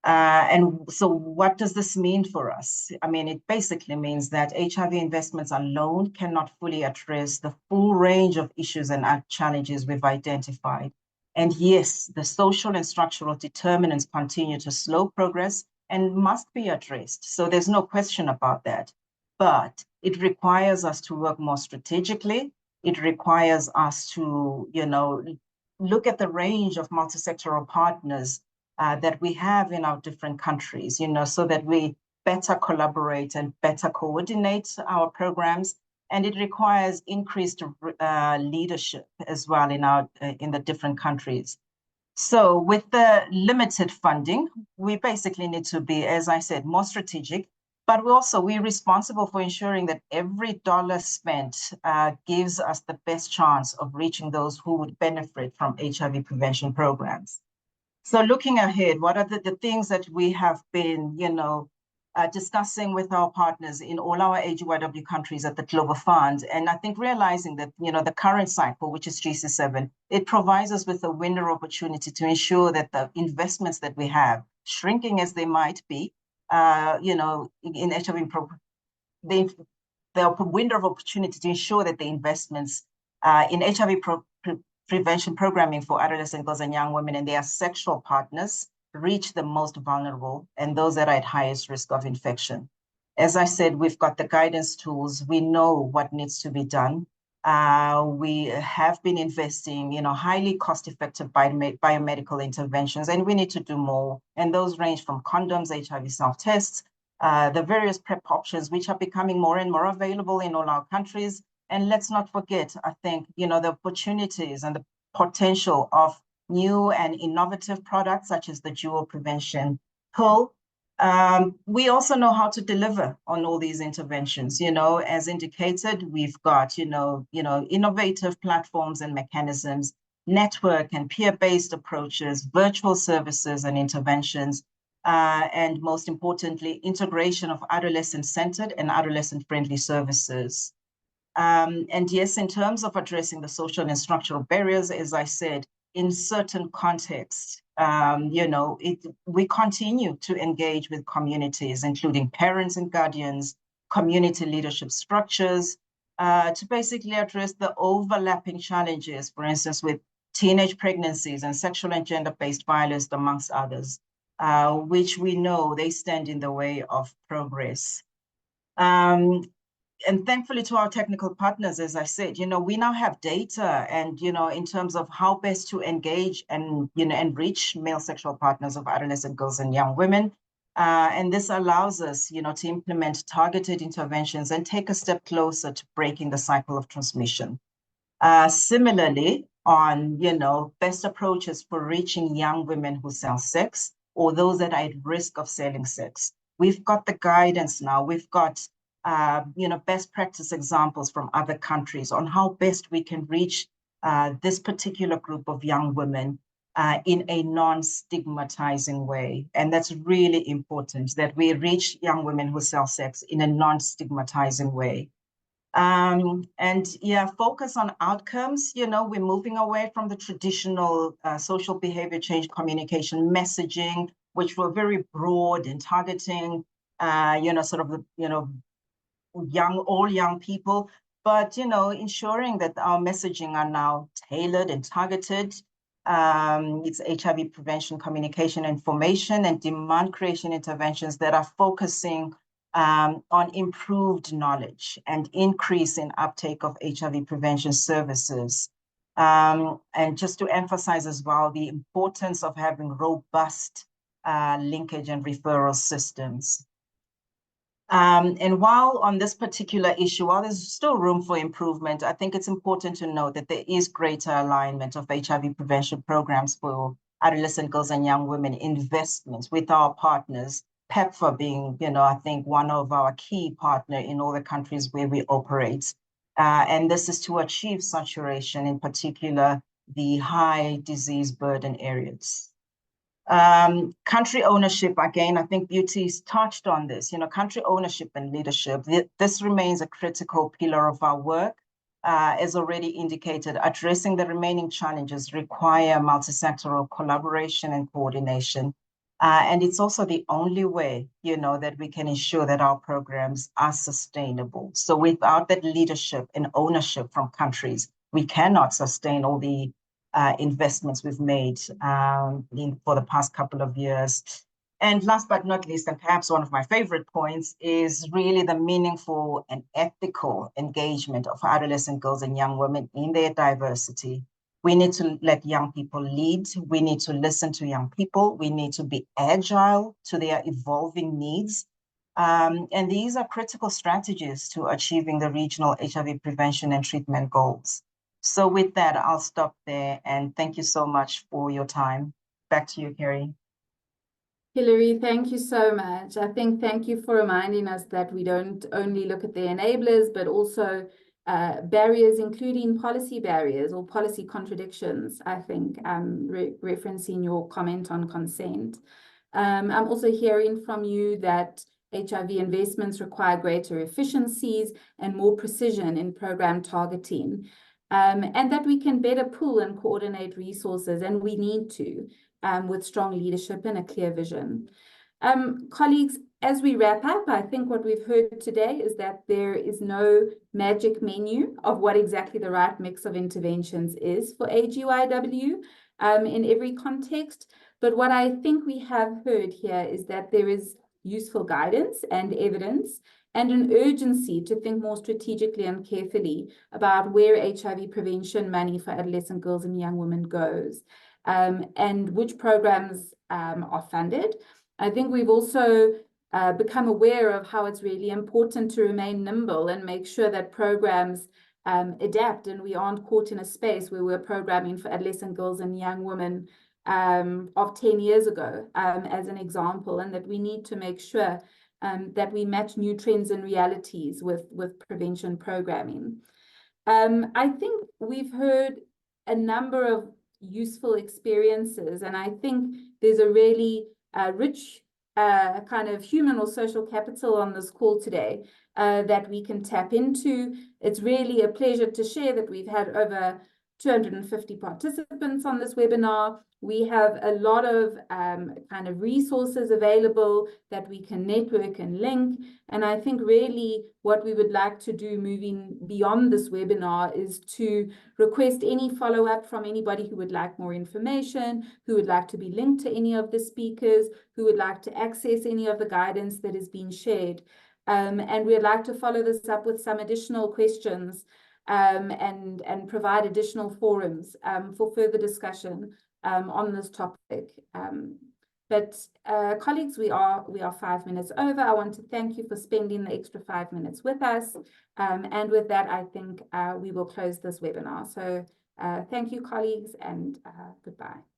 And so what does this mean for us? I mean, it basically means that HIV investments alone cannot fully address the full range of issues and challenges we've identified. And yes, the social and structural determinants continue to slow progress and must be addressed. So there's no question about that. But it requires us to work more strategically. It requires us to, look at the range of multi-sectoral partners that we have in our different countries, so that we better collaborate and better coordinate our programs. And it requires increased leadership as well in the different countries. So with the limited funding, we basically need to be, as I said, more strategic, but we're responsible for ensuring that every dollar spent gives us the best chance of reaching those who would benefit from HIV prevention programs. So looking ahead, what are the things that we have been, discussing with our partners in all our AGYW countries at the Global Fund? And I think realizing that, the current cycle, which is GC7, it provides us with a window opportunity to ensure that the investments that we have, shrinking as they might be, in HIV program, the window of opportunity to ensure that the investments in HIV prevention programming for adolescent girls and young women and their sexual partners reach the most vulnerable and those that are at highest risk of infection. As I said, we've got the guidance tools. We know what needs to be done. We have been investing, highly cost-effective biomedical interventions, and we need to do more. And those range from condoms, HIV self-tests, the various PrEP options, which are becoming more and more available in all our countries. And let's not forget, I think, the opportunities and the potential of new and innovative products, such as the dual prevention pill. We also know how to deliver on all these interventions. As indicated, we've got, innovative platforms and mechanisms, network and peer-based approaches, virtual services and interventions, and most importantly, integration of adolescent-centered and adolescent-friendly services. And yes, in terms of addressing the social and structural barriers, as I said, in certain contexts, we continue to engage with communities, including parents and guardians, community leadership structures, to basically address the overlapping challenges, for instance, with teenage pregnancies and sexual and gender-based violence, amongst others, which we know they stand in the way of progress. And thankfully to our technical partners, as I said, we now have data and, in terms of how best to engage and, and reach male sexual partners of adolescent girls and young women. And this allows us, to implement targeted interventions and take a step closer to breaking the cycle of transmission. Similarly, on, best approaches for reaching young women who sell sex or those that are at risk of selling sex. We've got the guidance now. We've got best practice examples from other countries on how best we can reach this particular group of young women in a non-stigmatizing way. And that's really important, that we reach young women who sell sex in a non-stigmatizing way. Focus on outcomes. We're moving away from the traditional social behavior change communication messaging, which were very broad and targeting, all young people, but ensuring that our messaging are now tailored and targeted. It's HIV prevention, communication, information, and demand creation interventions that are focusing on improved knowledge and increase in uptake of HIV prevention services. And just to emphasize as well, the importance of having robust linkage and referral systems. And while on this particular issue, while there's still room for improvement, I think it's important to note that there is greater alignment of HIV prevention programs for adolescent girls and young women investments with our partners, PEPFAR being, I think one of our key partners in all the countries where we operate. And this is to achieve saturation, in particular, the high disease burden areas. Country ownership, again, I think Beauty's touched on this, country ownership and leadership. This remains a critical pillar of our work. As already indicated, addressing the remaining challenges require multi-sectoral collaboration and coordination. And it's also the only way, that we can ensure that our programs are sustainable. So without that leadership and ownership from countries, we cannot sustain all the investments we've made for the past couple of years. And last but not least, and perhaps one of my favorite points, is really the meaningful and ethical engagement of adolescent girls and young women in their diversity. We need to let young people lead. We need to listen to young people. We need to be agile to their evolving needs. And these are critical strategies to achieving the regional HIV prevention and treatment goals. So with that, I'll stop there, and thank you so much for your time. Back to you, Carrie. Hilary, thank you so much. I think thank you for reminding us that we don't only look at the enablers, but also barriers, including policy barriers or policy contradictions, I think, referencing your comment on consent. I'm also hearing from you that HIV investments require greater efficiencies and more precision in program targeting. And that we can better pool and coordinate resources, and we need to, with strong leadership and a clear vision. Colleagues, as we wrap up, I think what we've heard today is that there is no magic menu of what exactly the right mix of interventions is for AGYW in every context. But what I think we have heard here is that there is useful guidance and evidence, and an urgency to think more strategically and carefully about where HIV prevention money for adolescent girls and young women goes, and which programs are funded. I think we've also become aware of how it's really important to remain nimble and make sure that programs adapt, and we aren't caught in a space where we're programming for adolescent girls and young women of 10 years ago, as an example, and that we need to make sure that we match new trends and realities with prevention programming. I think we've heard a number of useful experiences, and I think there's a really rich kind of human or social capital on this call today that we can tap into. It's really a pleasure to share that we've had over 250 participants on this webinar. We have a lot of kind of resources available that we can network and link. And I think really what we would like to do moving beyond this webinar is to request any follow-up from anybody who would like more information, who would like to be linked to any of the speakers, who would like to access any of the guidance that is being shared. And we'd like to follow this up with some additional questions and provide additional forums for further discussion on this topic. But colleagues, we are 5 minutes over. I want to thank you for spending the extra 5 minutes with us. And with that, I think we will close this webinar. So thank you, colleagues, and goodbye.